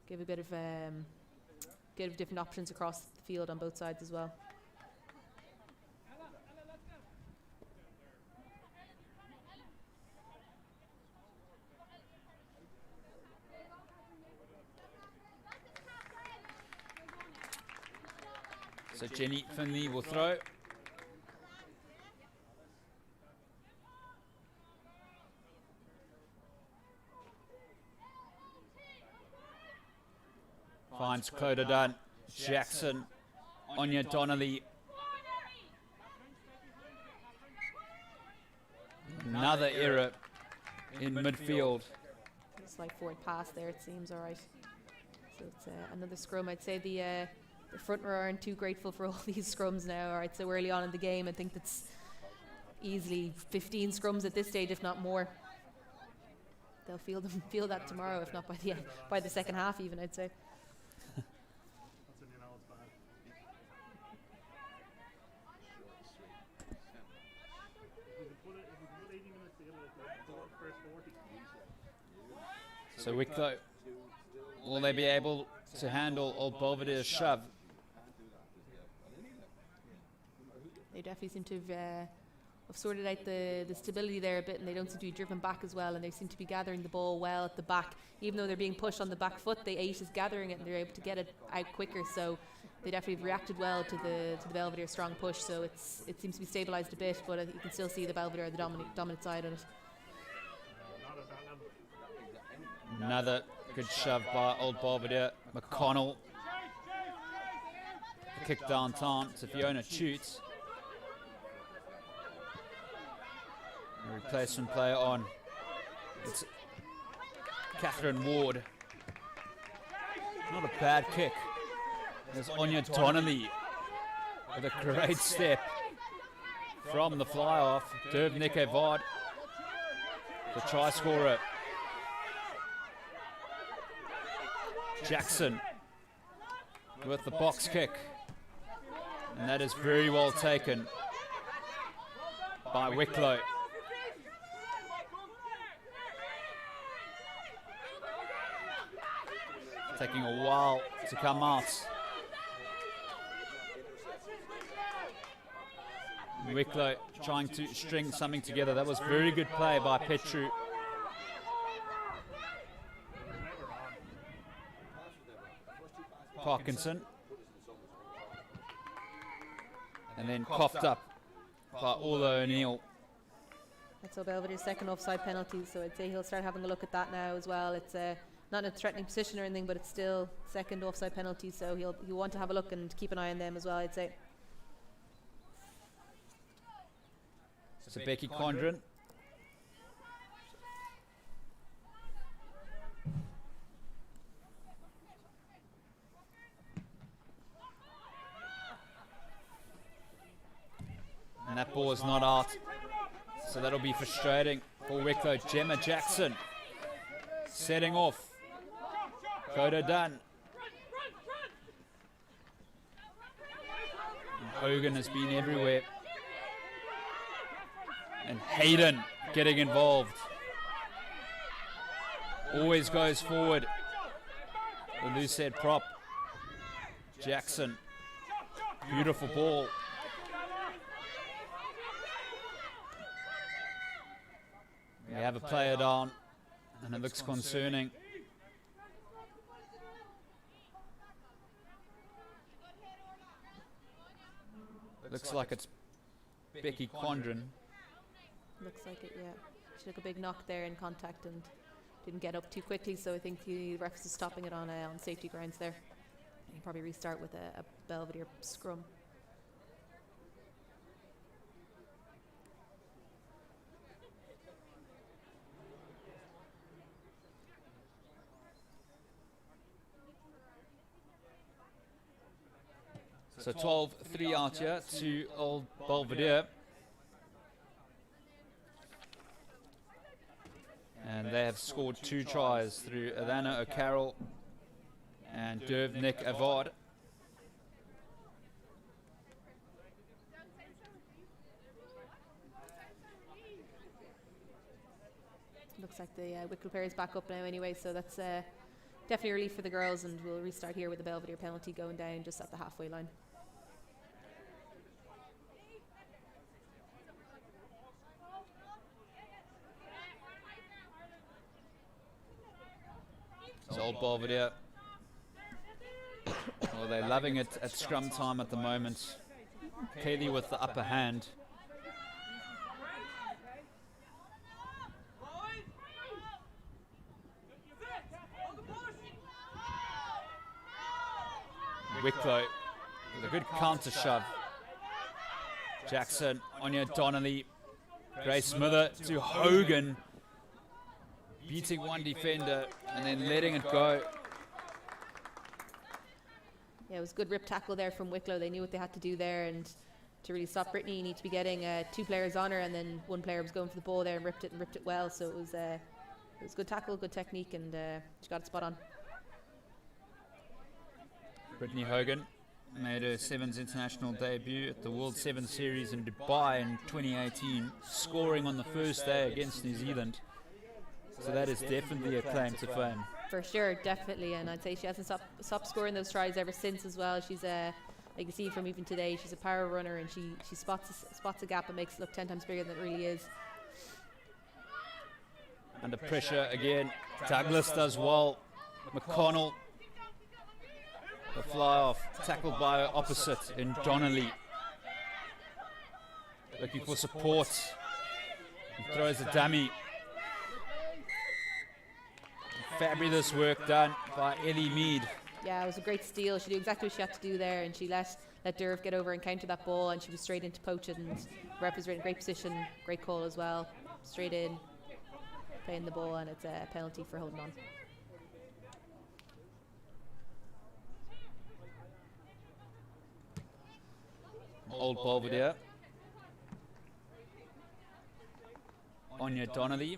Give a bit of different options across the field on both sides as well. So Jenny Finley will throw. Finds Clodagh Dunn. Jackson. Anya Donnelly. Another error in midfield. Slight forward pass there, it seems. All right. So it's another scrum. I'd say the front row aren't too grateful for all these scrums now. All right, so early on in the game, I think that's easily 15 scrums at this stage, if not more. They'll feel that tomorrow, if not by the second half, even, I'd say. That's when you know it's bad. If you put 80 minutes together, the first 40. So Wicklow, will they be able to handle old Belvedere's shove? They definitely seem to have sorted out the stability there a bit, and they don't seem to be driven back as well, and they seem to be gathering the ball well at the back. Even though they're being pushed on the back foot, the 8 is gathering it and they're able to get it out quicker. So they definitely have reacted well to the Belvedere strong push. So it seems to be stabilised a bit, but you can still see the Belvedere are the dominant side on it. Another good shove by Old Belvedere. McConnell. Kick downtown to Fiona shoots. A replacement player on. It's Catherine Ward. Not a bad kick. There's Anya Donnelly with a great step from the fly off. Dervnik Evard, the try scorer. Jackson with the box kick. And that is very well taken by Wicklow. Taking a while to come out. Wicklow trying to string something together. That was very good play by Petru. Parkinson. And then coughed up by Ola O'Neill. That's Belvedere's second offside penalty, so I'd say he'll start having a look at that now as well. It's not in a threatening position or anything, but it's still second offside penalty, so he'll want to have a look and keep an eye on them as well, I'd say. So Becky Condren. And that ball is not out. So that'll be frustrating for Wicklow. Gemma Jackson setting off. Coda Dunn. And Hogan has been everywhere. And Hayden getting involved. Always goes forward. The loose head prop. Jackson. Beautiful ball. We have a player down, and it looks concerning. Looks like it's Becky Condren. Looks like it, yeah. She took a big knock there in contact and didn't get up too quickly, so I think the ref is stopping it on safety grounds there. And he'll probably restart with a Belvedere scrum. So 12-3 out here to Old Belvedere. And they have scored 2 tries through Alana O'Carroll and Dervnik Avard. Looks like the Wicklow player is back up now anyway, so that's definitely a relief for the girls, and we'll restart here with the Belvedere penalty going down just at the halfway line. So Old Belvedere, well, they're loving it at scrum time at the moment. Kaylee with the upper hand. Wicklow with a good counter shove. Jackson, Anya Donnelly, Grace Smither to Hogan. Beating one defender and then letting it go. Yeah, it was a good rip tackle there from Wicklow. They knew what they had to do there, and to really stop Brittany, you need to be getting 2 players on her, and then one player was going for the ball there and ripped it well. So it was good tackle, good technique, and she got it spot on. Brittany Hogan made her Sevens international debut at the World Sevens Series in Dubai in 2018, scoring on the first day against New Zealand. So that is definitely a claim to fame. For sure, definitely, and I'd say she hasn't stopped scoring those tries ever since as well. She's you can see from even today, she's a power runner, and she spots a gap and makes it look 10 times bigger than it really is. Under pressure again, Douglas does well. McConnell The fly off, tackled by opposite in Donnelly. Looking for support. He throws a dummy. Fabulous work done by Ellie Mead. Yeah, it was a great steal. She did exactly what she had to do there, and she let Derv get over and counter that ball, and she was straight into poach it, and ref was in great position, great call as well. Straight in, playing the ball, and it's a penalty for holding on. Old Belvedere. Anya Donnelly,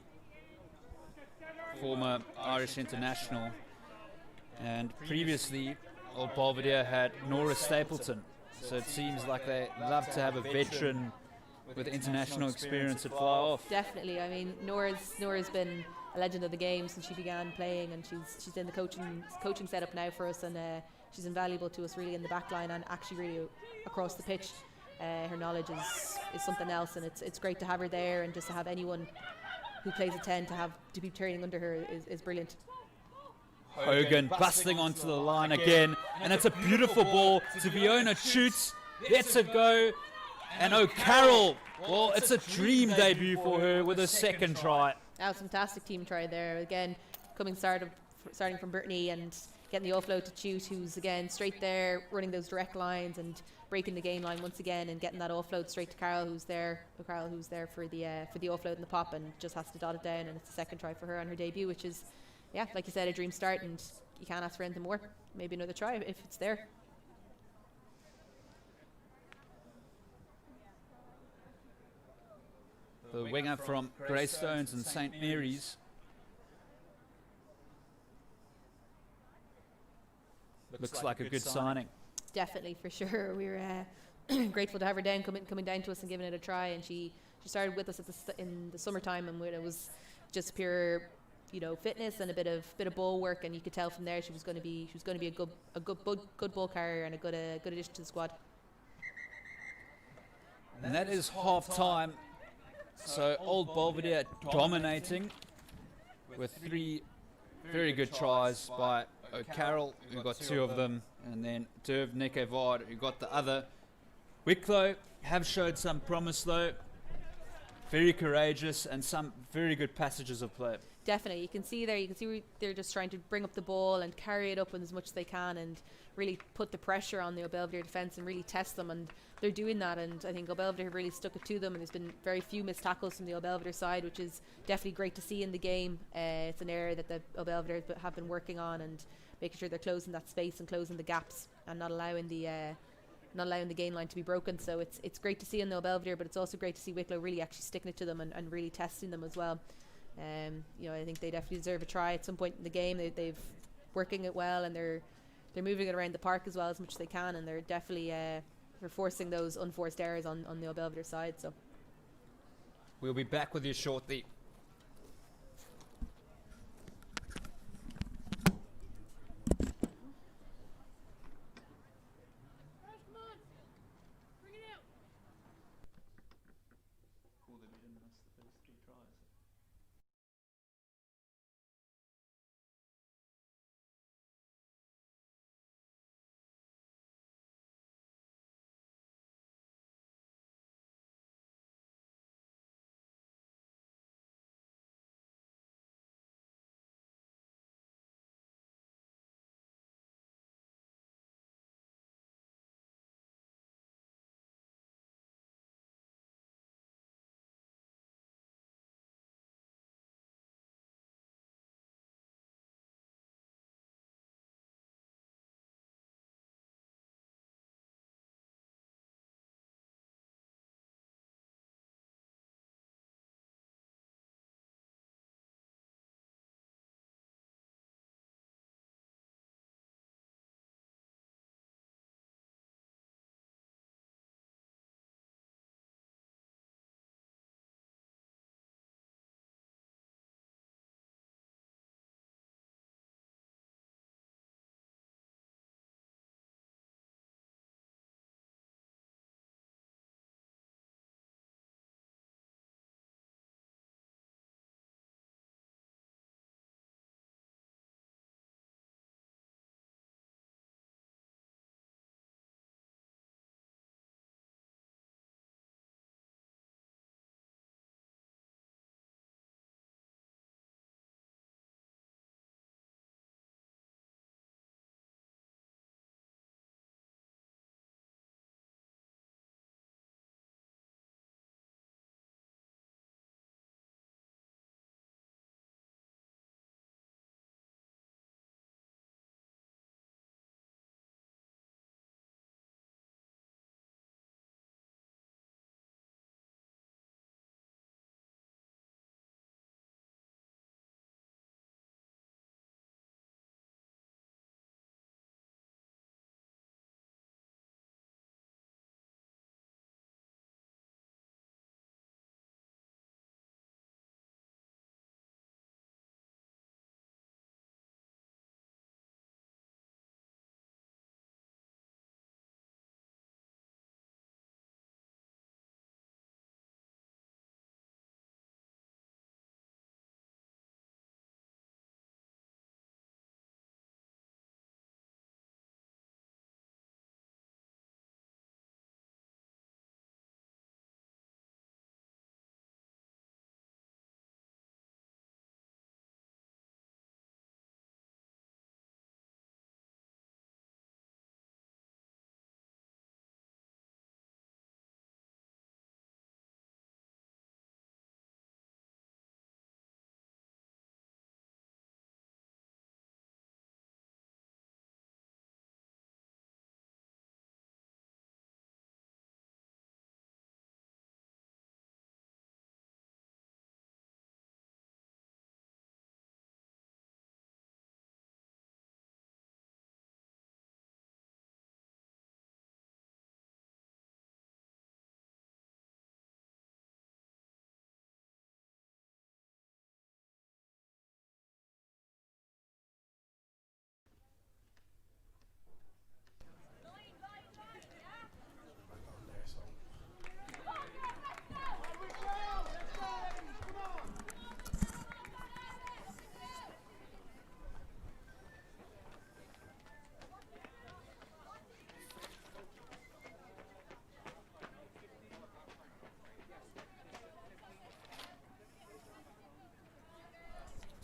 former Irish international, and previously Old Belvedere had Nora Stapleton, so it seems like they love to have a veteran with international experience at fly off. Definitely. I mean, Nora's been a legend of the game since she began playing, and she's in the coaching setup now for us, and she's invaluable to us really in the back line and actually really across the pitch. Her knowledge is something else, and it's great to have her there, and just to have anyone who plays a 10 to be turning under her is brilliant. Hogan busting onto the line again, and it's a beautiful ball. Viona shoots, lets it go, and O'Carroll, well, it's a dream debut for her with a second try. That was a fantastic team try there. Again, starting from Brittany and getting the offload to Chute, who's again straight there, running those direct lines and breaking the game line once again, and getting that offload straight to Carol, who's there for the offload and the pop, and just has to dot it down, and it's the second try for her on her debut, which is, yeah, like you said, a dream start, and you can't ask for anything more. Maybe another try if it's there. The winger from Greystones and St Mary's. Looks like a good signing. Definitely, for sure. We were grateful to have her down, coming down to us and giving it a try. And she started with us in the summertime, and when it was just pure, fitness and a bit of ball work. And you could tell from there she was going to be a good ball carrier and a good addition to the squad. And that is half time. So Old Belvedere dominating with 3 very good tries by O'Carroll, who got 2 of them, and then Derv Nick Evard, who got the other. Wicklow have showed some promise though, very courageous, and some very good passages of play. Definitely, you can see they're just trying to bring up the ball and carry it up as much as they can, and really put the pressure on the Belvedere defence and really test them, and they're doing that. And I think Belvedere have really stuck it to them, and there's been very few missed tackles from the Belvedere side, which is definitely great to see in the game. It's an area that the Belvedere have been working on, and making sure they're closing that space and closing the gaps, and not allowing the gain line to be broken. So it's great to see in the Belvedere, but it's also great to see Wicklow really actually sticking it to them and really testing them as well. I think they definitely deserve a try at some point in the game. They've working it well, and they're moving it around the park as well as much as they can, and they're definitely they're forcing those unforced errors on the Belvedere side. So we'll be back with you shortly.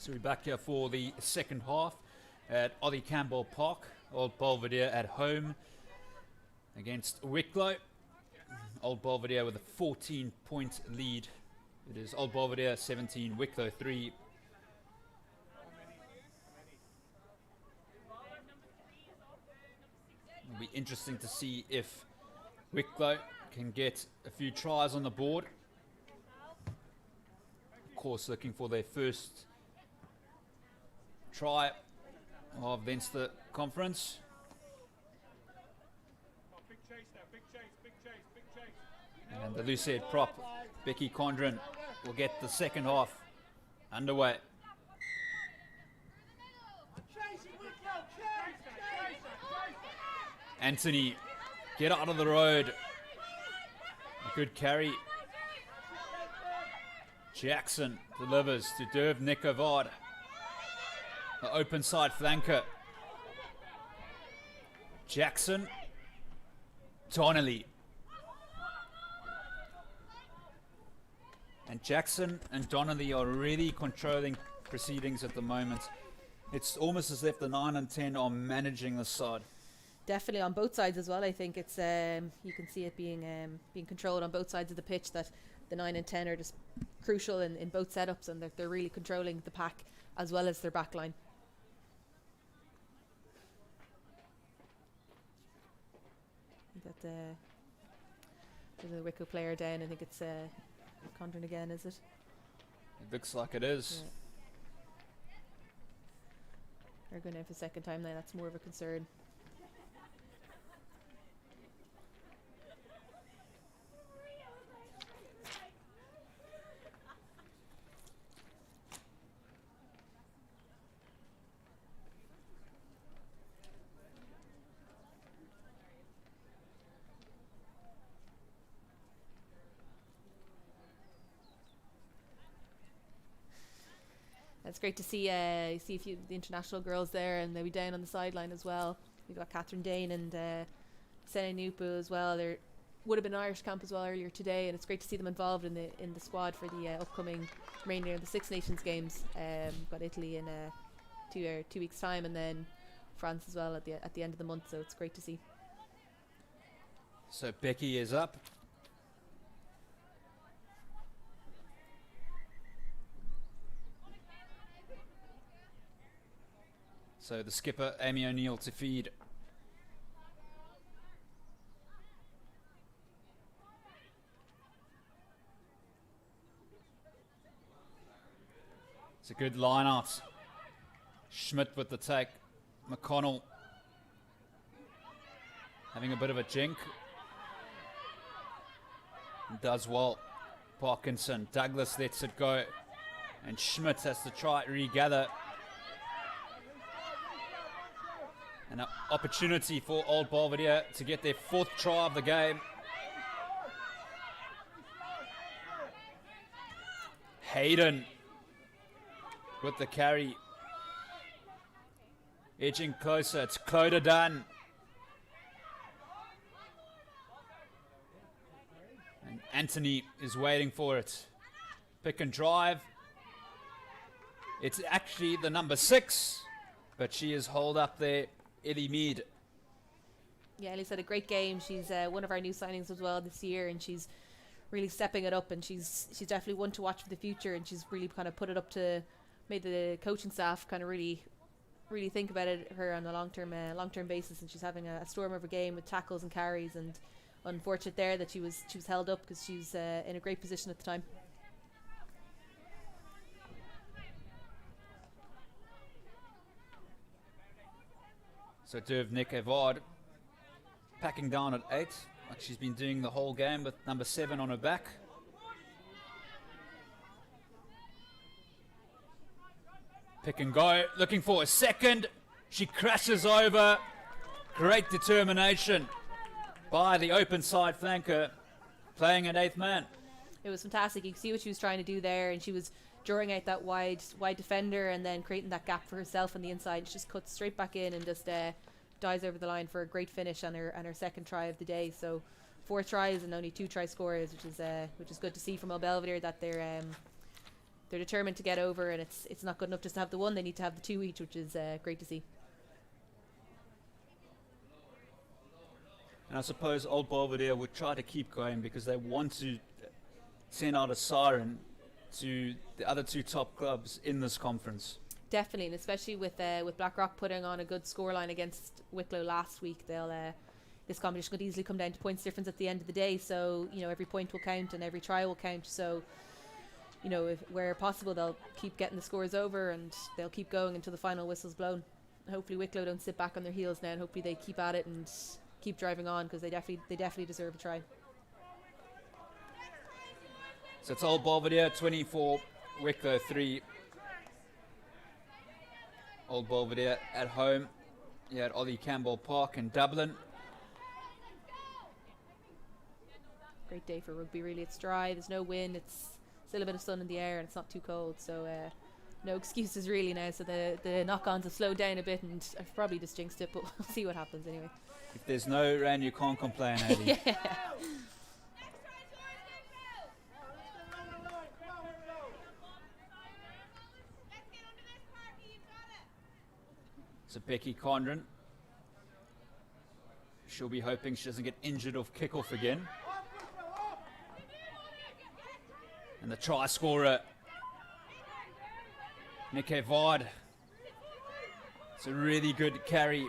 So we're back here for the second half at Ollie Campbell Park. Old Belvedere at home against Wicklow. Old Belvedere with a 14-point lead. It is Old Belvedere 17, Wicklow 3. It'll be interesting to see if Wicklow can get a few tries on the board. Of course, looking for their first try of the Leinster Conference. And the loose head prop, Becky Condren, will get the second half underway. Anthony, get out of the road. A good carry. Jackson delivers to Derv Nikovard. The open side flanker. Jackson. Donnelly. And Jackson and Donnelly are really controlling proceedings at the moment. It's almost as if the 9 and 10 are managing the side. Definitely on both sides as well. I think it's you can see it being controlled on both sides of the pitch, that the 9 and 10 are just crucial in both setups, and they're really controlling the pack as well as their back line. There's a Wicklow player down. I think it's Condren again, is it? It looks like it is. Yeah. They're going down for the second time now. That's more of a concern. It's great to see a few the international girls there, and they'll be down on the sideline as well. We've got Catherine Dane and Senna Nupu as well. There would have been an Irish camp as well earlier today, and it's great to see them involved in the squad for the upcoming remainder of the Six Nations games. We've got Italy in 2 weeks' time, and then France as well at the end of the month. So it's great to see. So Becky is up. So the skipper, Amy O'Neill, to feed. It's a good line out. Schmidt with the take. McConnell having a bit of a jink. Does well. Parkinson. Douglas lets it go. And Schmidt has to try regather. An opportunity for Old Belvedere to get their 4th try of the game. Hayden with the carry. Edging closer. It's Clodagh Dunn. And Anthony is waiting for it. Pick and drive. It's actually the number 6, but she is holed up there. Ellie Mead. Yeah, Ellie's had a great game. She's one of our new signings as well this year, and she's really stepping it up, and she's definitely one to watch for the future, and she's really kind of put it up to made the coaching staff kind of really think about her on a long-term basis, and she's having a storm of a game with tackles and carries, and unfortunate there that she was held up because she was in a great position at the time. So Derv Nikovard packing down at 8, like she's been doing the whole game, with number 7 on her back. Pick and go, looking for a second. She crashes over. Great determination by the open side flanker, playing an 8th man. It was fantastic. You could see what she was trying to do there, and she was drawing out that wide defender and then creating that gap for herself on the inside. She just cuts straight back in and just dives over the line for a great finish on her 2nd try of the day. So 4 tries and only 2 try scorers, which is good to see from Old Belvedere, that they're determined to get over, and it's not good enough just to have the one. They need to have the two each, which is great to see. And I suppose Old Belvedere would try to keep going because they want to send out a siren to the other two top clubs in this conference. Definitely, and especially with Blackrock putting on a good scoreline against Wicklow last week, this competition could easily come down to points difference at the end of the day. So every point will count and every try will count. So if where possible, they'll keep getting the scores over and they'll keep going until the final whistle's blown. Hopefully Wicklow don't sit back on their heels now, and hopefully they keep at it and keep driving on, because they definitely deserve a try. So it's Old Belvedere 24, Wicklow 3. Old Belvedere at home here at Ollie Campbell Park in Dublin. Great day for rugby, really. It's dry, there's no wind, it's still a bit of sun in the air, and it's not too cold, so no excuses really now. So the knock-ons have slowed down a bit, and I've probably just jinxed it, but we'll see what happens anyway. If there's no rain, you can't complain, Eddie. Yeah. So Becky Condren, she'll be hoping she doesn't get injured off kickoff again. And the try scorer, Nikke Vard. It's a really good carry.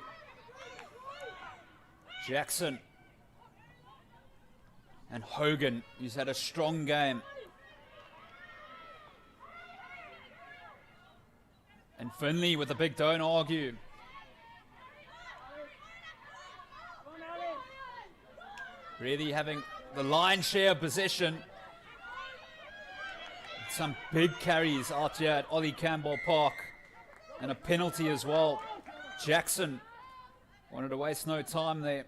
Jackson and Hogan, who's had a strong game. And Finley with the big don't argue. Really having the lion's share of possession. Some big carries out here at Ollie Campbell Park. And a penalty as well. Jackson wanted to waste no time there.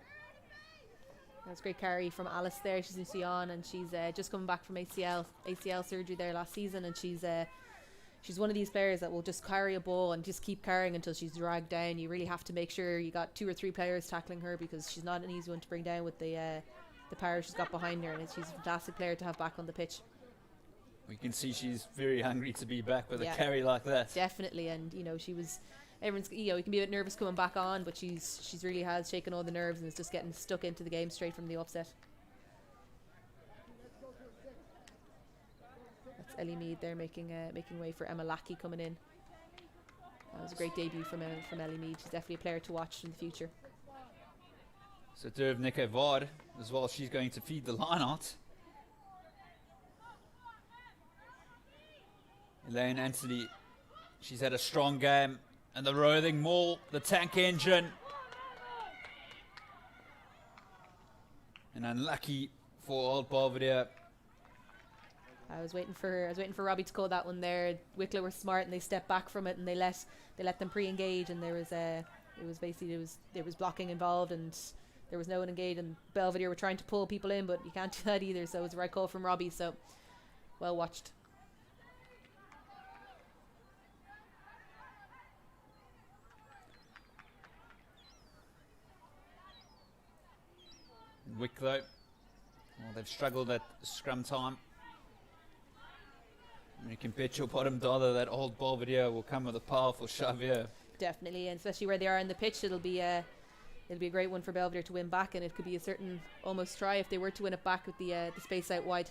That's a great carry from Alice there. She's in Sion, and she's just coming back from ACL surgery there last season, and she's one of these players that will just carry a ball and just keep carrying until she's dragged down. You really have to make sure you got 2 or 3 players tackling her, because she's not an easy one to bring down with the power she's got behind her, and she's a fantastic player to have back on the pitch. We can see she's very hungry to be back with a carry like that. Definitely, and she was. Everyone's, you can be a bit nervous coming back on, but she's really has shaken all the nerves and is just getting stuck into the game straight from the offset. That's Ellie Mead there making way for Emma Lackey coming in. That was a great debut from Ellie Mead. She's definitely a player to watch in the future. So Derv Nikke Vard as well. She's going to feed the line out. Elaine Anthony, she's had a strong game. And the roving maul, the tank engine. And unlucky for Old Belvedere. I was waiting for Robbie to call that one there. Wicklow were smart and they stepped back from it, and they let them pre-engage, and there was blocking involved and there was no one engaged, and Belvedere were trying to pull people in, but you can't do that either. So it was the right call from Robbie. So well watched. Wicklow, well, they've struggled at scrum time. And you can bet your bottom dollar that Old Belvedere will come with a powerful shove here. Definitely, and especially where they are in the pitch, it'll be a great one for Belvedere to win back, and it could be a certain almost try if they were to win it back with the space out wide.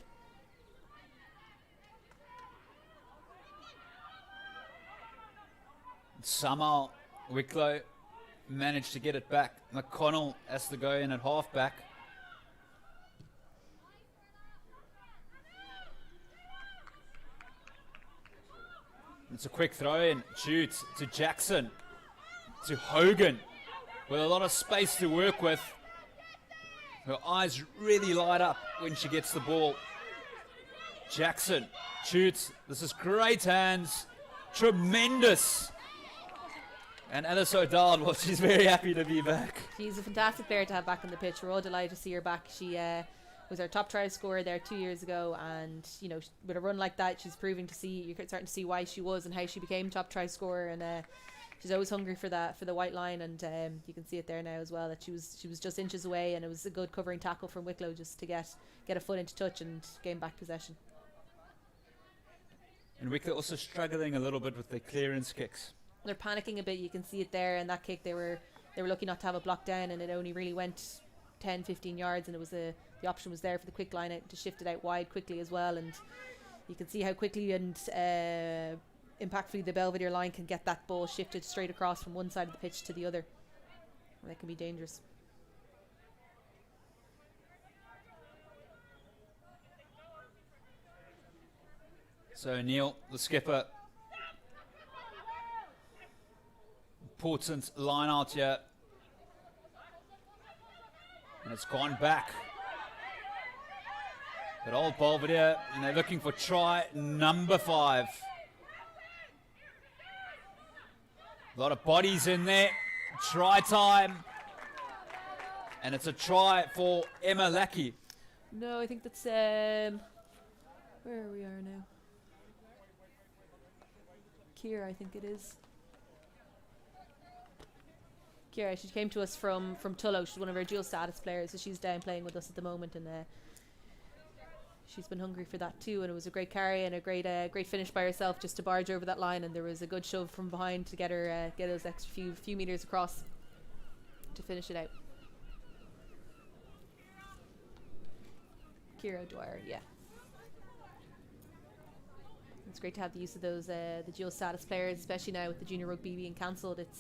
Somehow Wicklow managed to get it back. McConnell has to go in at halfback. It's a quick throw in, shoots to Jackson, to Hogan, with a lot of space to work with. Her eyes really light up when she gets the ball. Jackson shoots, this is great hands, tremendous. And Alice O'Dowd, well, she's very happy to be back. She's a fantastic player to have back on the pitch. We're all delighted to see her back. She was our top try scorer there 2 years ago, and with a run like that, she's proving you're starting to see why she was and how she became top try scorer. And she's always hungry for the white line, and you can see it there now as well that she was just inches away, and it was a good covering tackle from Wicklow just to get a foot into touch and gain back possession. And Wicklow also struggling a little bit with their clearance kicks. They're panicking a bit. You can see it there. And that kick, they were lucky not to have it blocked down, and it only really went 10, 15 yards, and it was the option was there for the quick line out to shift it out wide quickly as well. And you can see how quickly and impactfully the Belvedere line can get that ball shifted straight across from one side of the pitch to the other. And that can be dangerous. So Neil, the skipper, important line out here. And it's gone back. But old Belvedere, and they're looking for try number 5. A lot of bodies in there. Try time. And it's a try for Emma Lackey. No, I think that's where we are now. Kira, I think it is. Kira, she came to us from Tullow. She's one of our dual status players, so she's down playing with us at the moment, and she's been hungry for that too. And it was a great carry and a great finish by herself, just to barge over that line. And there was a good shove from behind to get her get those extra few meters across to finish it out. Kira Dwyer, yeah. It's great to have the use of those the dual status players, especially now with the junior rugby being cancelled. It's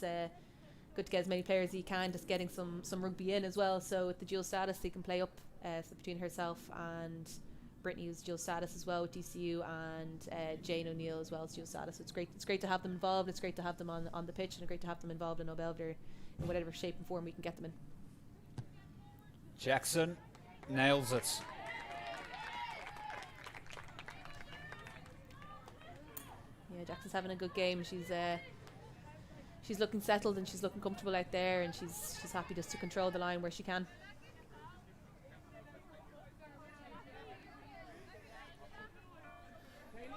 good to get as many players as you can, just getting some rugby in as well. So with the dual status, they can play up. So between herself and Brittany, who's dual status as well with DCU, and Jane O'Neill as well as dual status. So it's great to have them involved. It's great to have them on the pitch, and great to have them involved in Belvedere in whatever shape and form we can get them in. Jackson nails it. Yeah, Jackson's having a good game. She's looking settled and she's looking comfortable out there, and she's happy just to control the line where she can.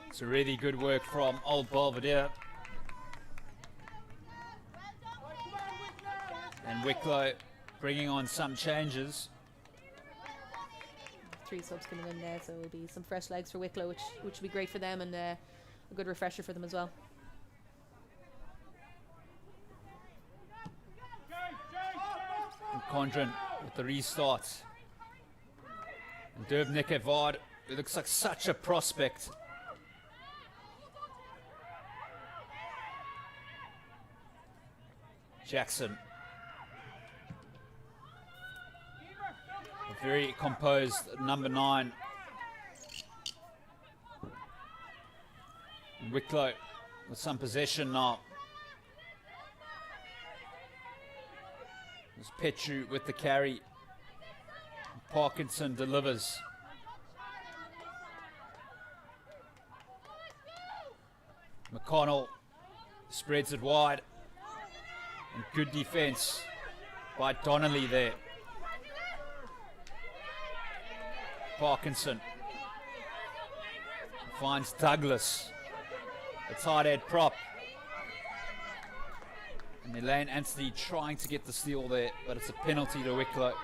It's a really good work from old Belvedere. And Wicklow bringing on some changes. 3 subs coming in there, so it'll be some fresh legs for Wicklow, which will be great for them, and a good refresher for them as well. And Condren with the restart. And Dervnik Evard, who looks like such a prospect. Jackson. A very composed number 9. And Wicklow with some possession now. There's Petru with the carry. Parkinson delivers. McConnell spreads it wide. And good defense by Donnelly there. Parkinson finds Douglas. The tight head prop. And Elaine Anthony trying to get the steal there, but it's a penalty to Wicklow.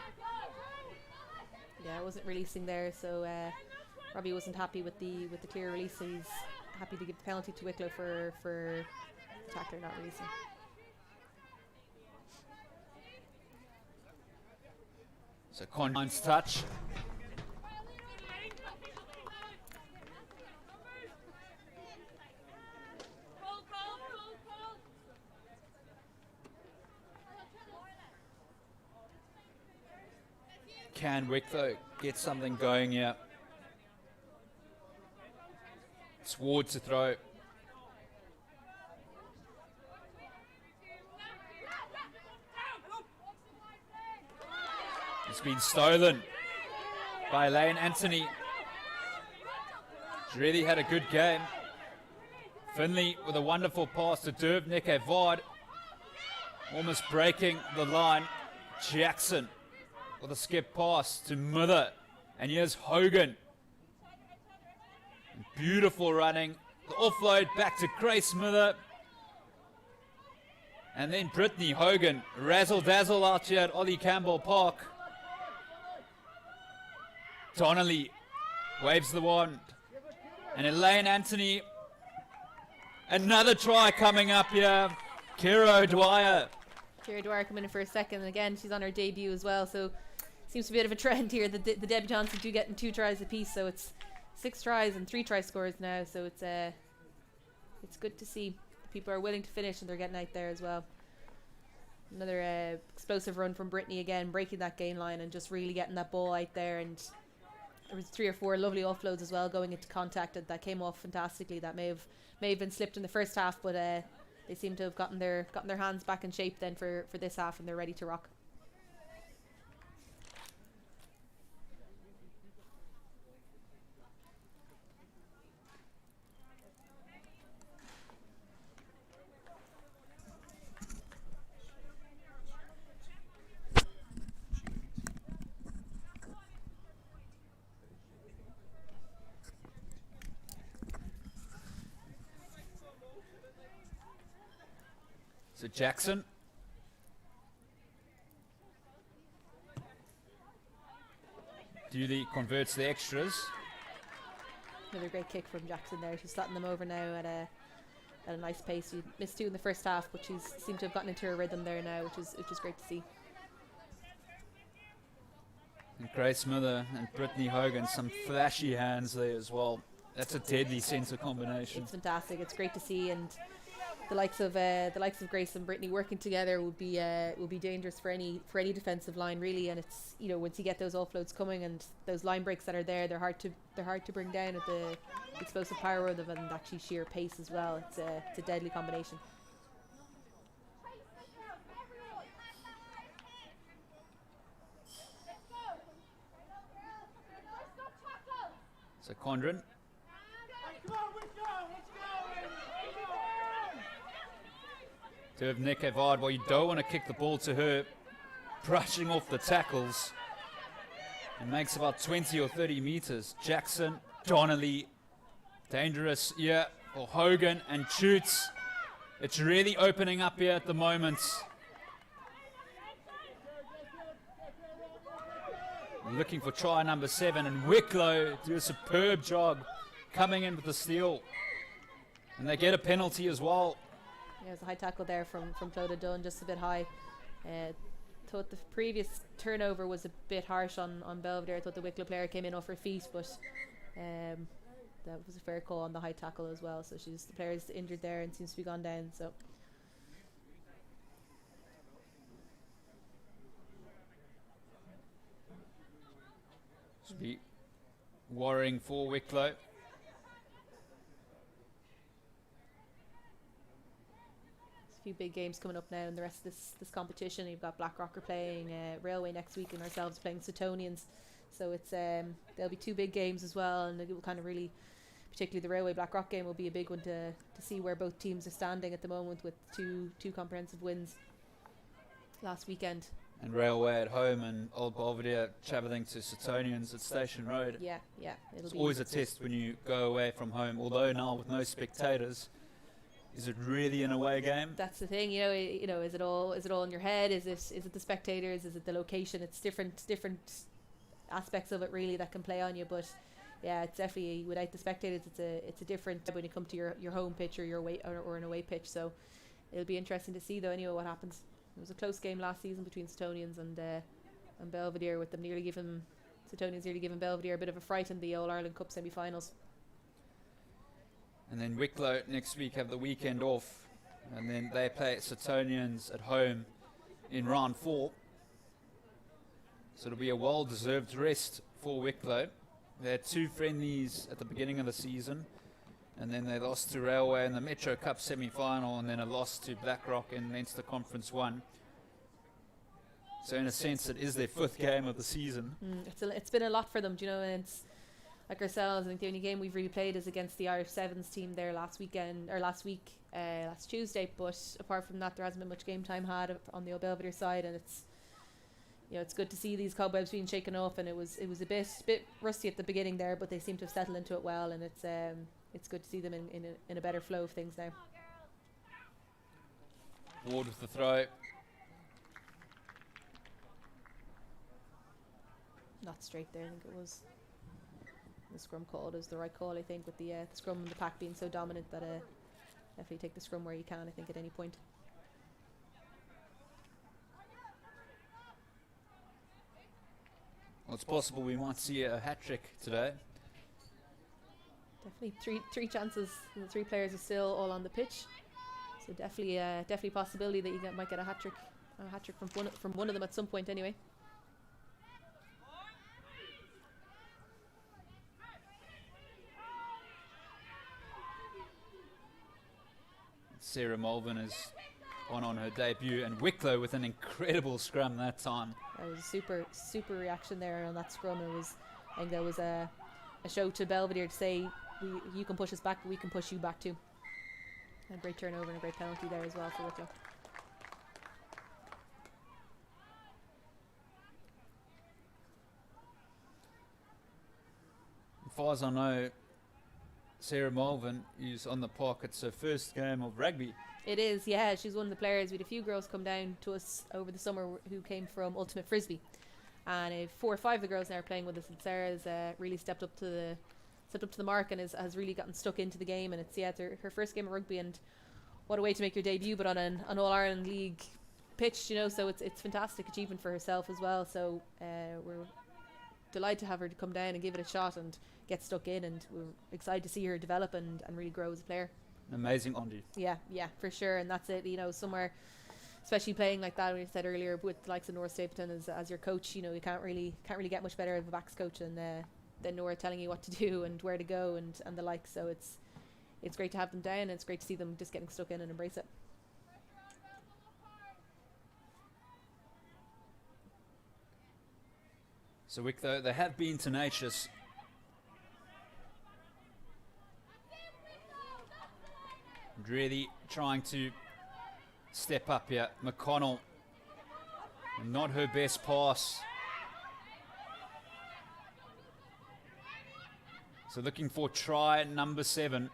Yeah, I wasn't releasing there, so Robbie wasn't happy with the clear release, so he's happy to give the penalty to Wicklow for the tackler not releasing. So Condine's touch. Can Wicklow get something going here? It's Ward to throw. It's been stolen by Elaine Anthony. She really had a good game. Finley with a wonderful pass to Dervnik Evard. Almost breaking the line. Jackson with a skip pass to Mother. And here's Hogan. Beautiful running. The offload back to Grace Miller. And then Brittany Hogan. Razzle dazzle out here at Ollie Campbell Park. Donnelly waves the wand. And Elaine Anthony Another try coming up here. Kira Dwyer. Kira Dwyer coming in for a second. Again, she's on her debut as well, so seems to be a bit of a trend here. The debutants do getting 2 tries apiece, so it's 6 tries and 3 try scores now. So it's good to see people are willing to finish and they're getting out there as well. Another explosive run from Brittany again, breaking that gain line and just really getting that ball out there. And there was 3 or 4 lovely offloads as well going into contact that came off fantastically. That may have been slipped in the first half, but they seem to have gotten their hands back in shape then for this half, and they're ready to rock. So Jackson. Dooley converts the extras. Another great kick from Jackson there. She's slotting them over now at a nice pace. She missed 2 in the first half, but she's seemed to have gotten into her rhythm there now, which is great to see. And Grace Miller and Brittany Hogan, some flashy hands there as well. That's a deadly centre combination. It's fantastic. It's great to see, and the likes of Grace and Brittany working together would be dangerous for any defensive line really. And it's, you know, once you get those offloads coming and those line breaks that are there, they're hard to bring down at the explosive power of them and actually sheer pace as well. It's a deadly combination. So Condren. To have Nick Evard, well, you don't want to kick the ball to her, brushing off the tackles. It makes about 20 or 30 meters. Jackson, Donnelly, dangerous here for Hogan, and shoots. It's really opening up here at the moment. Looking for try number 7, and Wicklow do a superb job coming in with the steal. And they get a penalty as well. Yeah, there's a high tackle there from Clodagh Dunn, just a bit high. Thought the previous turnover was a bit harsh on Belvedere. I thought the Wicklow player came in off her feet, but that was a fair call on the high tackle as well. So the player's injured there and seems to be gone down. So should be worrying for Wicklow. few big games coming up now in the rest of this competition. You've got Blackrock are playing Railway next week and ourselves playing Suttonians, so it's there'll be 2 big games as well, and it will kind of really, particularly the Railway Blackrock game, will be a big one to see where both teams are standing at the moment with two comprehensive wins last weekend. And Railway at home and Old Belvedere travelling to Suttonians at Station Road. Yeah, It's always a test when you go away from home, although now with no spectators. Is it really an away game? That's the thing, you know. Is it all in your head? Is it the spectators? Is it the location? It's different aspects of it really that can play on you. But yeah, it's definitely, without the spectators, it's a different when you come to your home pitch or your away or an away pitch. So it'll be interesting to see though. Anyway, what happens? It was a close game last season between Suttonians and Belvedere, with them Suttonians nearly giving Belvedere a bit of a fright in the All Ireland Cup semi-finals. And then Wicklow next week have the weekend off, and then they play Suttonians at home in round 4. So it'll be a well-deserved rest for Wicklow. They had 2 friendlies at the beginning of the season, and then they lost to Railway in the Metro Cup semi-final, and then a loss to Blackrock in Leinster Conference 1. So in a sense, it is their 5th game of the season. It's been a lot for them, do you know, and it's like ourselves. I think the only game we've really played is against the Irish Sevens team there last week, last Tuesday. But apart from that, there hasn't been much game time had on the Old Belvedere side, and it's good to see these cobwebs being shaken off. And it was a bit rusty at the beginning there, but they seem to have settled into it well, and it's good to see them in a better flow of things now. Ward with the throw. Not straight there, I think it was. The scrum call is the right call, I think, with the scrum and the pack being so dominant that definitely take the scrum where you can, I think, at any point. Well, it's possible we might see a hat trick today. Definitely three chances, and the 3 players are still all on the pitch. So definitely possibility that you might get a hat trick from one of them at some point anyway. Sarah Mulvin is on her debut, and Wicklow with an incredible scrum that time. That was a super reaction there on that scrum. I think that was a show to Belvedere to say, you can push us back, but we can push you back too. A great turnover and a great penalty there as well for Wicklow. As far as I know, Sarah Mulvin is on the park. It's her first game of rugby. It is, yeah. She's one of the players. We had a few girls come down to us over the summer who came from Ultimate Frisbee, and 4 or 5 of the girls now are playing with us. And Sarah's really stepped up to the mark and has really gotten stuck into the game. And it's her first game of rugby, and what a way to make your debut, but on an All Ireland League pitch, you know. So it's fantastic achievement for herself as well. So we're delighted to have her to come down and give it a shot and get stuck in, and we're excited to see her develop and really grow as a player. An amazing Andy. Yeah, for sure. And that's it, you know, somewhere, especially playing like that, we said earlier, with the likes of Nora Stapleton as your coach, you know, you can't really get much better of a backs coach than Nora telling you what to do and where to go and the like. So it's great to have them down, and it's great to see them just getting stuck in and embrace it. So Wicklow, they have been tenacious. Really trying to step up here. McConnell, not her best pass. So looking for try number 7.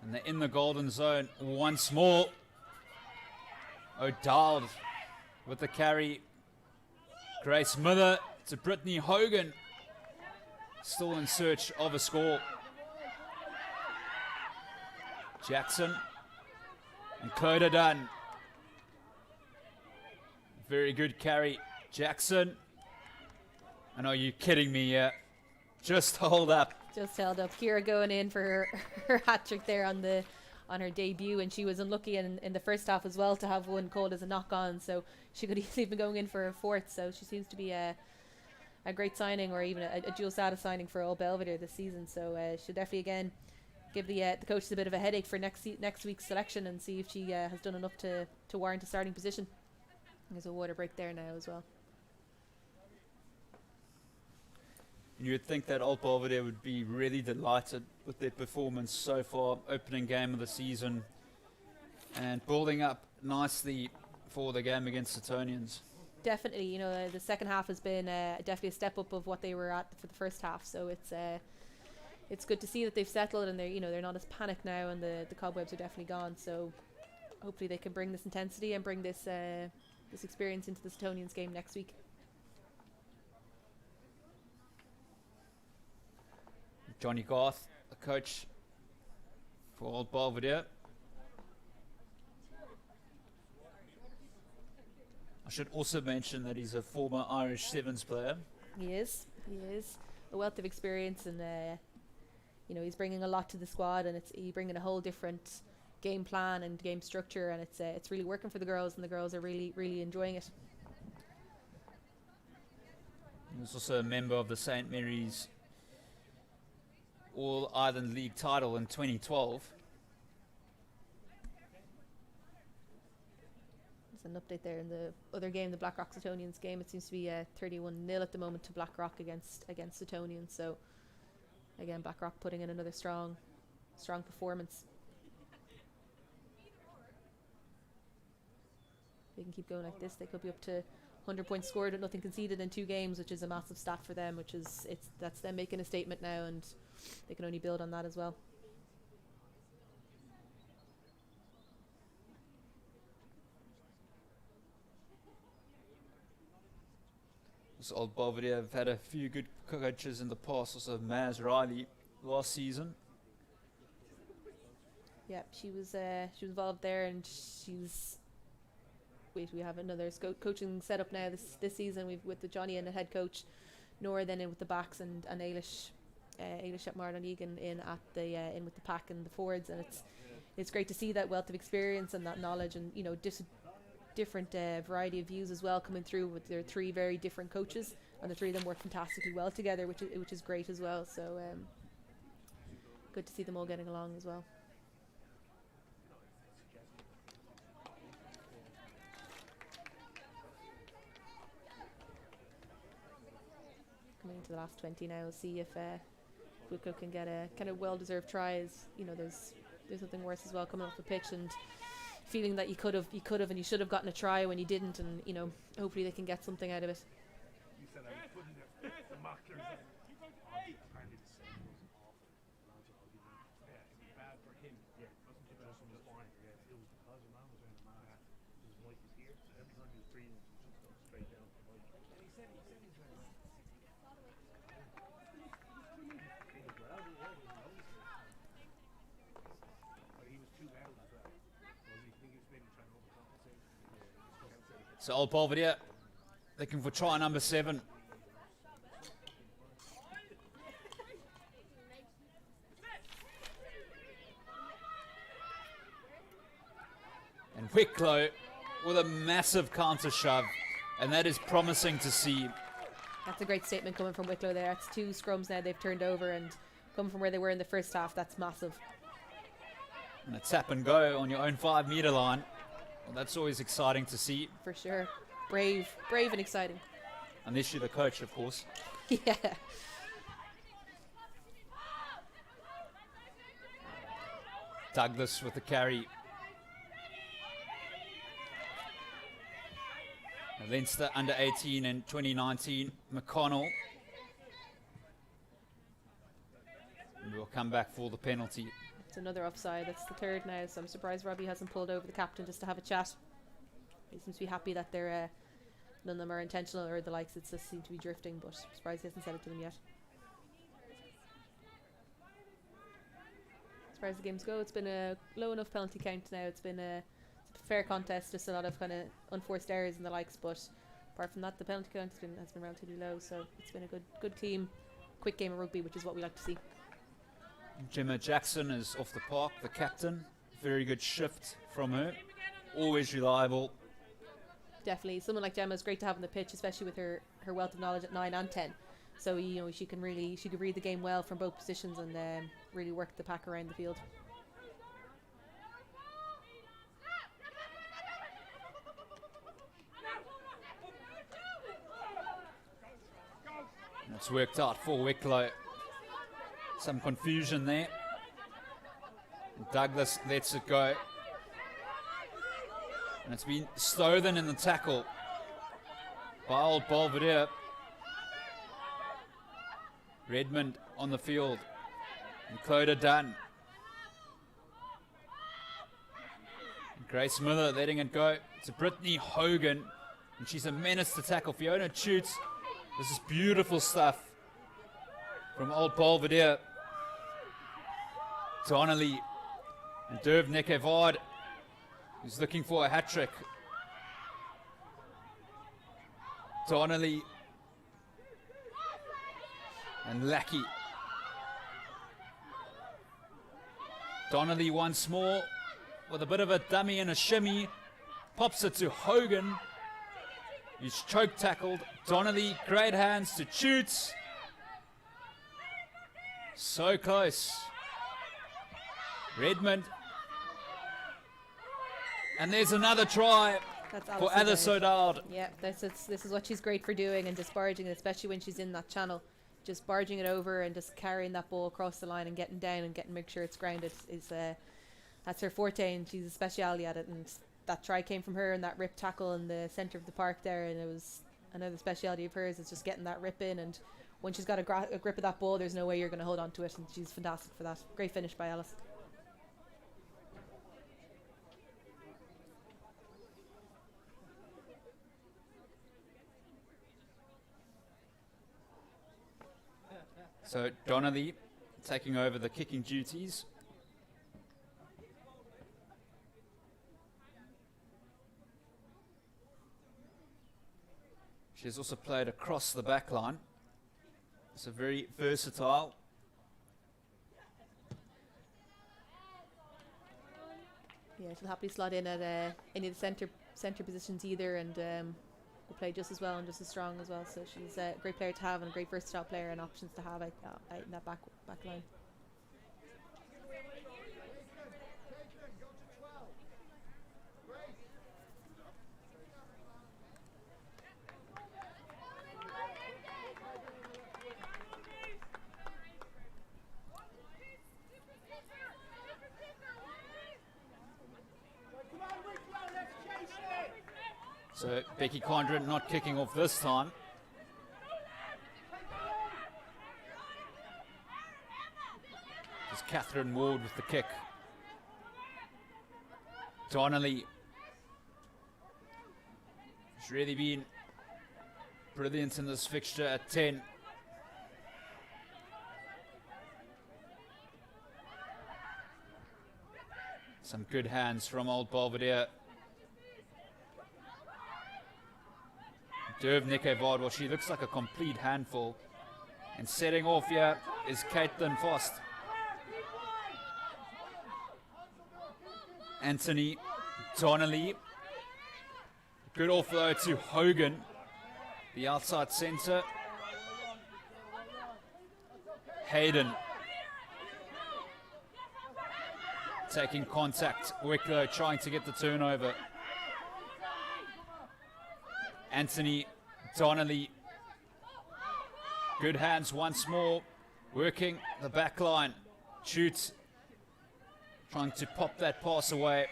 And they're in the golden zone once more. O'Dowd with the carry. Grace Miller to Brittany Hogan. Still in search of a score. Jackson and Coda Dunn. Very good carry, Jackson. And are you kidding me? Just hold up. Just held up. Kira going in for her hat trick there on her debut, and she was unlucky in the first half as well to have one called as a knock on, so she could easily be going in for a 4th. So she seems to be a great signing, or even a dual status signing for Old Belvedere this season. So she'll definitely again give the coaches a bit of a headache for next week's selection, and see if she has done enough to warrant a starting position. There's a water break there now as well. You would think that Old Belvedere would be really delighted with their performance so far, opening game of the season, and building up nicely for the game against Setonians. Definitely, you know, the second half has been definitely a step up of what they were at for the first half. So it's good to see that they've settled, and they're not as panicked now, and the cobwebs are definitely gone. So hopefully they can bring this intensity and bring this experience into the Setonians game next week. Johnny Garth, the coach for Old Belvedere. I should also mention that he's a former Irish Sevens player. He is a wealth of experience, and he's bringing a lot to the squad, and he's bringing a whole different game plan and game structure, and it's really working for the girls, and the girls are really, really enjoying it. He was also a member of the St. Mary's All-Ireland League title in 2012. There's an update there in the other game, the Blackrock Setonians game. It seems to be 31-0 at the moment to Blackrock against Setonians. So again, Blackrock putting in another strong performance. If they can keep going like this, they could be up to 100 points scored with nothing conceded in 2 games, which is a massive stat for them. That's them making a statement now, and they can only build on that as well. So Old Belvedere have had a few good coaches in the past. Also Maz Riley last season. Yeah, she was involved there, and she's. Wait, we have another coaching setup now this season. We've with the Johnny and the head coach, Nora then in with the backs, and Ailish at Marlon Egan in at the in with the pack and the forwards, and it's great to see that wealth of experience and that knowledge, and different variety of views as well coming through with their three very different coaches, and the three of them work fantastically well together, which is great as well. So good to see them all getting along as well. Coming into the last 20 now, we'll see if Wicklow can get a kind of well-deserved try. As there's nothing worse as well coming off the pitch and feeling that you could have and you should have gotten a try when you didn't, and hopefully they can get something out of it. You said I was putting the markers in. Apparently the sound was awful. Yeah, it was bad for him. Yeah, it wasn't too bad for his fine. Yeah, it was because your man was wearing a mask. His mic was here, so every time he was breathing, it was just going straight down to the mic. He said he was wearing a mask. But he was too loud as well. Was he? I think he was maybe trying to overcompensate. So Old Belvedere looking for try number 7. And Wicklow with a massive counter shove, and that is promising to see. That's a great statement coming from Wicklow there. That's 2 scrums now they've turned over, and coming from where they were in the first half, that's massive. And a tap and go on your own 5-meter line. Well, that's always exciting to see. For sure. Brave and exciting. Unless you're the coach, of course. Yeah. Douglas with the carry. Leinster under 18 in 2019. McConnell. And we'll come back for the penalty. It's another offside. That's the third now, so I'm surprised Robbie hasn't pulled over the captain just to have a chat. He seems to be happy that they're none of them are intentional or the likes. It just seems to be drifting, but I'm surprised he hasn't said it to them yet. As far as the games go, it's been a low enough penalty count now. It's been a fair contest, just a lot of kind of unforced errors and the likes, but apart from that, the penalty count has been relatively low, so it's been a good team, quick game of rugby, which is what we like to see. Gemma Jackson is off the park, the captain. Very good shift from her. Always reliable. Definitely. Someone like Gemma is great to have on the pitch, especially with her wealth of knowledge at 9 and 10. So, she could read the game well from both positions and really work the pack around the field. And it's worked out for Wicklow. Some confusion there. Douglas lets it go. And it's been stolen in the tackle by Old Belvedere. Redmond on the field. And Clodagh Dunn. And Grace Miller letting it go to Brittany Hogan. And she's a menace to tackle. Fiona Chutes. This is beautiful stuff from Old Belvedere. Donnelly and Derv Nekevard, who's looking for a hat-trick. Donnelly and Lackey. Donnelly once more with a bit of a dummy and a shimmy. Pops it to Hogan. He's choke tackled. Donnelly, great hands to Chutes. So close. Redmond. And there's another try for Alice O'Dowd. Yeah, this is what she's great for doing, and just barging it, especially when she's in that channel. Just barging it over and just carrying that ball across the line and getting down and make sure it's grounded that's her forte, and she's a speciality at it. And that try came from her, and that rip tackle in the centre of the park there, and it was another speciality of hers. Is just getting that rip in, and when she's got a grip of that ball, there's no way you're going to hold on to it, and she's fantastic for that. Great finish by Alice. So Donnelly taking over the kicking duties. She's also played across the back line. So very versatile. Yeah, she'll happily slot in at any of the centre positions either, and will play just as well and just as strong as well. So she's a great player to have and a great versatile player and options to have out in that back line. So Becky Condren not kicking off this time. It's Catherine Ward with the kick. Donnelly. She's really been brilliant in this fixture at 10. Some good hands from old Belvedere. Derv Nikevard, well, she looks like a complete handful. And setting off here is Caitlin Fost. Anthony Donnelly. Good offload to Hogan, the outside centre. Hayden taking contact. Wicklow trying to get the turnover. Anthony Donnelly. Good hands once more. Working the back line. Shoots. Trying to pop that pass away.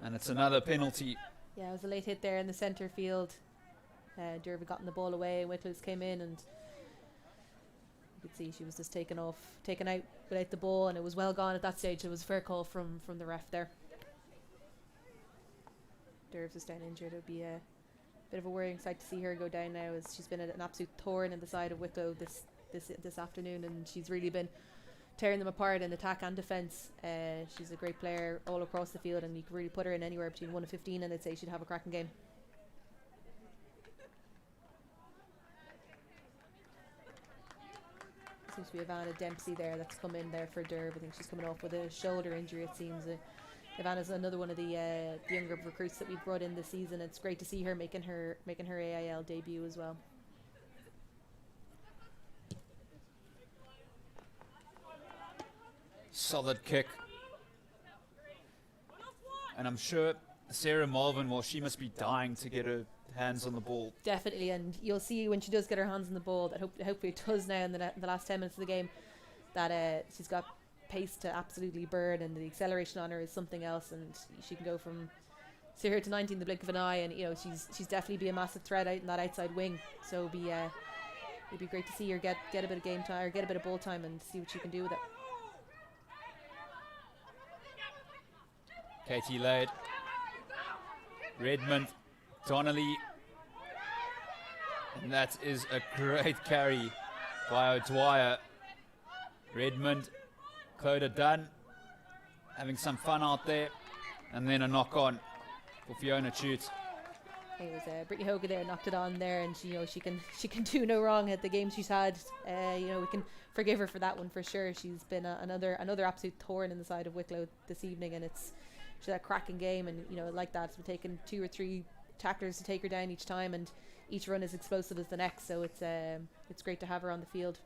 And it's another penalty. Yeah, it was a late hit there in the centre field. Derby gotten the ball away. Wicklows came in and you could see she was just taken out without the ball, and it was well gone at that stage. It was a fair call from the ref there. Derv's is down injured. It would be a bit of a worrying sight to see her go down now, as she's been an absolute thorn in the side of Wicklow this afternoon, and she's really been tearing them apart in attack and defence. She's a great player all across the field, and you could really put her in anywhere between 1 and 15 and I'd say she'd have a cracking game. Seems to be Ivana Dempsey there that's come in there for Derb. I think she's coming off with a shoulder injury, it seems. Ivana's another one of the younger recruits that we've brought in this season. It's great to see her making her AIL debut as well. Solid kick. And I'm sure Sarah Malvin, well, she must be dying to get her hands on the ball. Definitely, and you'll see when she does get her hands on the ball, that hopefully it does now in the last 10 minutes of the game, that she's got pace to absolutely burn, and the acceleration on her is something else, and she can go from 0 to 90 in the blink of an eye, and she's definitely be a massive threat out in that outside wing. So it'd be great to see her get a bit of game time, or get a bit of ball time, and see what she can do with it. Katie Lade, Redmond, Donnelly, and that is a great carry by O'Dwyer. Redmond, Cloda Dunn, having some fun out there, and then a knock on for Fiona Chute. It was Brittany Hogan there, knocked it on there, and she can do no wrong at the game she's had. We can forgive her for that one for sure. She's been another absolute thorn in the side of Wicklow this evening, and she's had a cracking game, and like that, it's been taking 2 or 3 tacklers to take her down each time, and each run is explosive as the next. So it's great to have her on the field.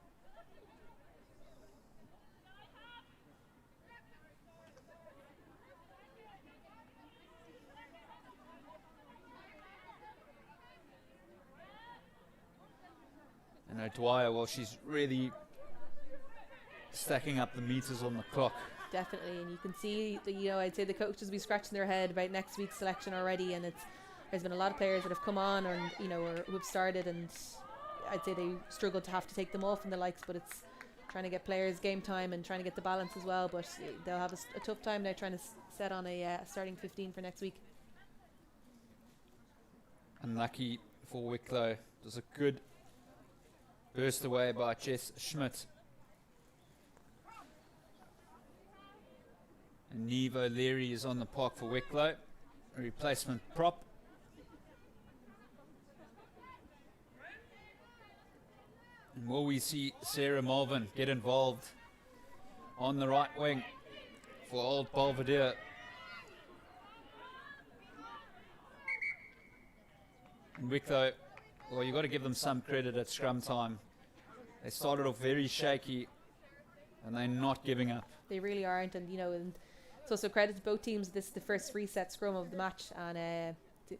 And O'Dwyer, well, she's really stacking up the meters on the clock. Definitely, and you can see I'd say the coaches will be scratching their head about next week's selection already, and there's been a lot of players that have come on or who have started, and I'd say they struggled to have to take them off and the likes, but it's trying to get players game time and trying to get the balance as well. But they'll have a tough time now trying to set on a starting 15 for next week. Unlucky for Wicklow. There's a good burst away by Jess Schmidt. And Neve O'Leary is on the park for Wicklow. A replacement prop. And will we see Sarah Malvin get involved on the right wing for Old Belvedere? And Wicklow, well, you've got to give them some credit at scrum time. They started off very shaky, and they're not giving up. They really aren't, and and it's also credit to both teams. This is the first reset scrum of the match, and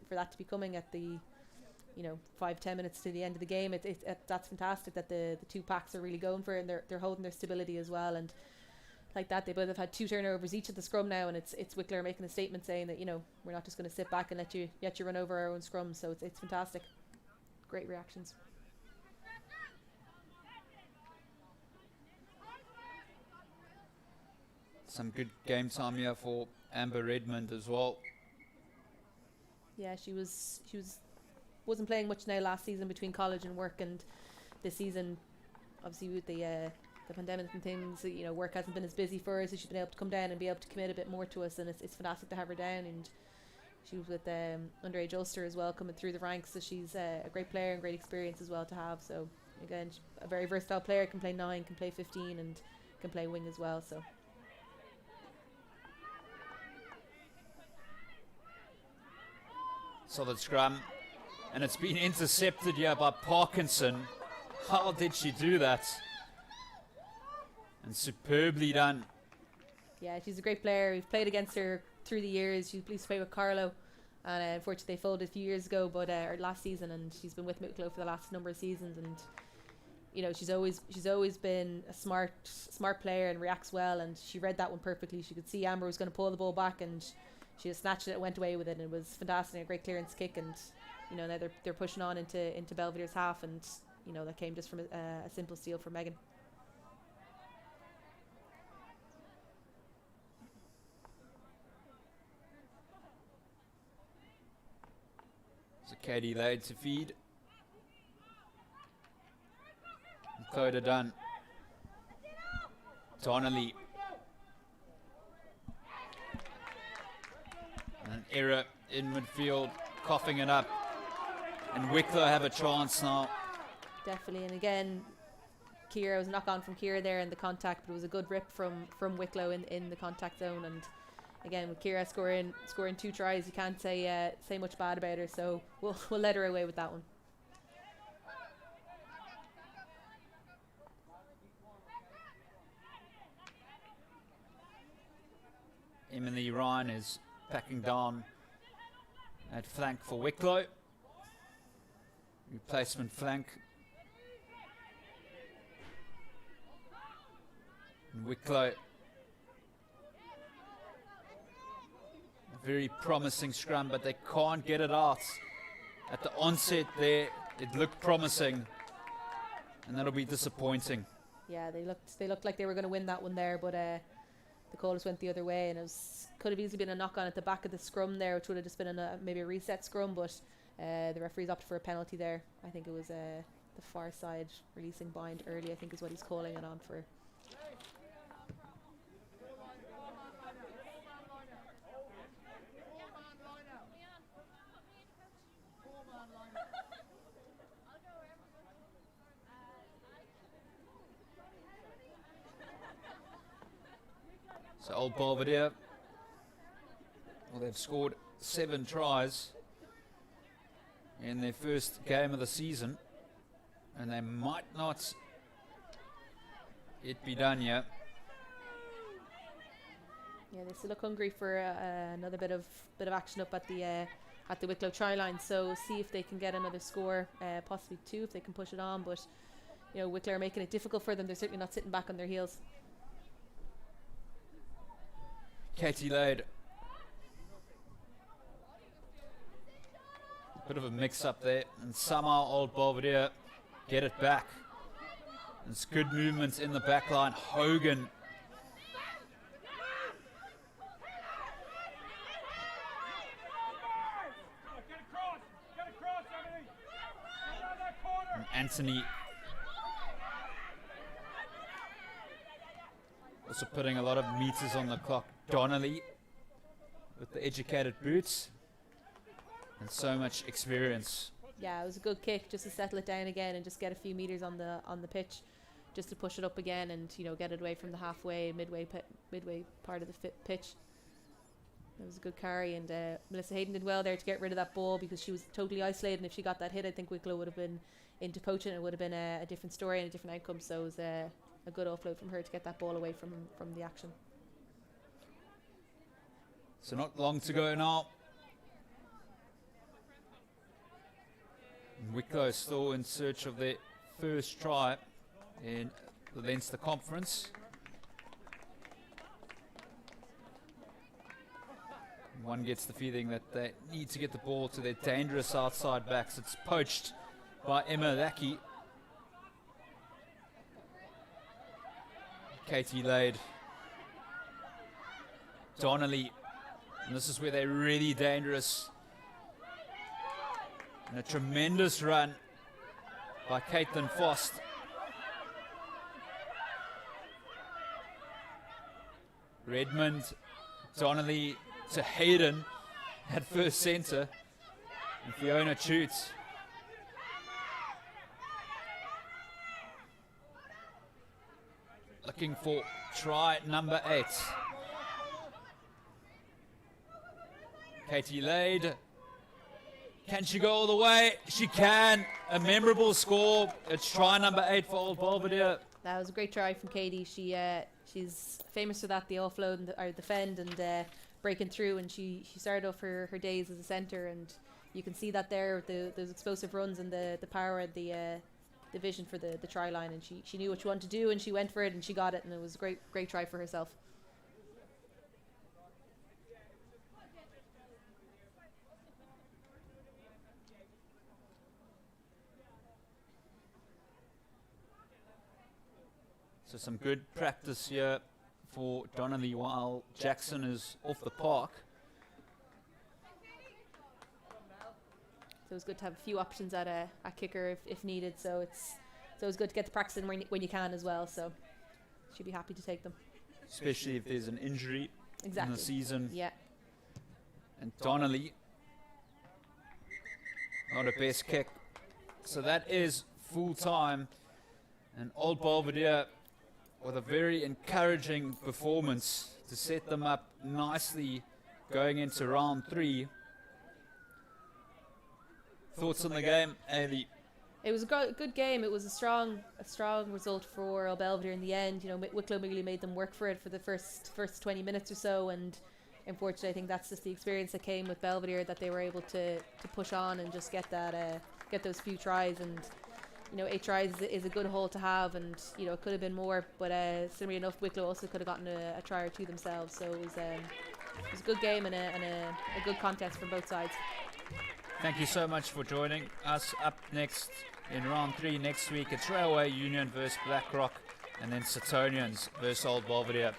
for that to be coming at the 5-10 minutes to the end of the game, that's fantastic that the two packs are really going for it, and they're holding their stability as well. And like that, they both have had 2 turnovers each at the scrum now, and it's Wicklow making a statement saying that we're not just going to sit back and let you run over our own scrum. So it's fantastic. Great reactions. Some good game time here for Amber Redmond as well. Yeah, she wasn't playing much now last season between college and work, and this season, obviously with the pandemic and things, work hasn't been as busy for her, so she's been able to come down and be able to commit a bit more to us, and it's fantastic to have her down. And she was with underage Ulster as well, coming through the ranks, so she's a great player and great experience as well to have. So again, a very versatile player, can play 9, can play 15, and can play wing as well. So. Solid scrum, and it's been intercepted here by Parkinson. How did she do that? And superbly done. Yeah, she's a great player. We've played against her through the years. She used to play with Carlo, and unfortunately they folded a few years ago, but or last season, and she's been with Wicklow for the last number of seasons. And she's always been a smart player and reacts well, and she read that one perfectly. She could see Amber was going to pull the ball back, and she just snatched it and went away with it, and it was fantastic. A great clearance kick, and now they're pushing on into Belvedere's half, and that came just from a simple steal from Megan. So Katie laid to feed. Coda done. Donnelly. An error in midfield, coughing it up. And Wicklow have a chance now. Definitely, and again, Kira was a knock on from Kira there in the contact, but it was a good rip from Wicklow in the contact zone. And again, with Kira scoring 2 tries, you can't say much bad about her. So we'll let her away with that one. Emily Ryan is packing down at flank for Wicklow. Replacement flank. And Wicklow, a very promising scrum, but they can't get it out. At the onset there, it looked promising, and that'll be disappointing. Yeah, they looked like they were going to win that one there, but the call just went the other way, and could have easily been a knock on at the back of the scrum there, which would have just been maybe a reset scrum, but the referees opted for a penalty there. I think it was the far side releasing bind early, I think is what he's calling it on for. So Old Belvedere, well, they've scored 7 tries in their first game of the season, and they might not yet be done yet. Yeah, they still look hungry for another bit of action up at the Wicklow try line. So see if they can get another score, possibly 2 if they can push it on. But Wicklow are making it difficult for them. They're certainly not sitting back on their heels. Katie Lade. Bit of a mix-up there, and somehow Old Belvedere get it back. There's good movement in the back line. Hogan. And Anthony also putting a lot of meters on the clock. Donnelly with the educated boots and so much experience. Yeah, it was a good kick just to settle it down again and just get a few meters on the pitch, just to push it up again and get it away from the midway part of the pitch. It was a good carry, and Melissa Hayden did well there to get rid of that ball because she was totally isolated. And if she got that hit, I think Wicklow would have been into poaching. It would have been a different story and a different outcome. So it was a good offload from her to get that ball away from the action. So not long to go now. Wicklow still in search of their first try in the Leinster Conference. One gets the feeling that they need to get the ball to their dangerous outside backs. It's poached by Emma Lackey. Katie Lade. Donnelly. And this is where they're really dangerous. And a tremendous run by Caitlin Fost. Redmond, Donnelly to Hayden at first centre. And Fiona shoots. Looking for try number 8. Katie Lade. Can she go all the way? She can. A memorable score. It's try number 8 for Old Belvedere. That was a great try from Katie. She's famous for that, the offload and or defend and breaking through. And she started off her days as a centre, and you can see that there with those explosive runs and the power and the vision for the try line. And she knew what she wanted to do, and she went for it, and she got it, and it was a great try for herself. So some good practice here for Donnelly while Jackson is off the park. So it was good to have a few options at kicker if needed. So it's good to get the practice in when you can as well. So she'd be happy to take them. Especially if there's an injury in the season. Yeah. And Donnelly, not a best kick. So that is full time. And Old Belvedere with a very encouraging performance to set them up nicely going into round 3. Thoughts on the game, Ailey? It was a good game. It was a strong result for Old Belvedere in the end. Wicklow really made them work for it for the first 20 minutes or so, and unfortunately, I think that's just the experience that came with Belvedere, that they were able to push on and just get those few tries. And 8 tries is a good haul to have, and it could have been more, but similarly enough, Wicklow also could have gotten a try or two themselves. So it was a good game and a good contest from both sides. Thank you so much for joining us. Up next in round 3 next week, it's Railway Union versus Blackrock, and then Suttonians versus Old Belvedere.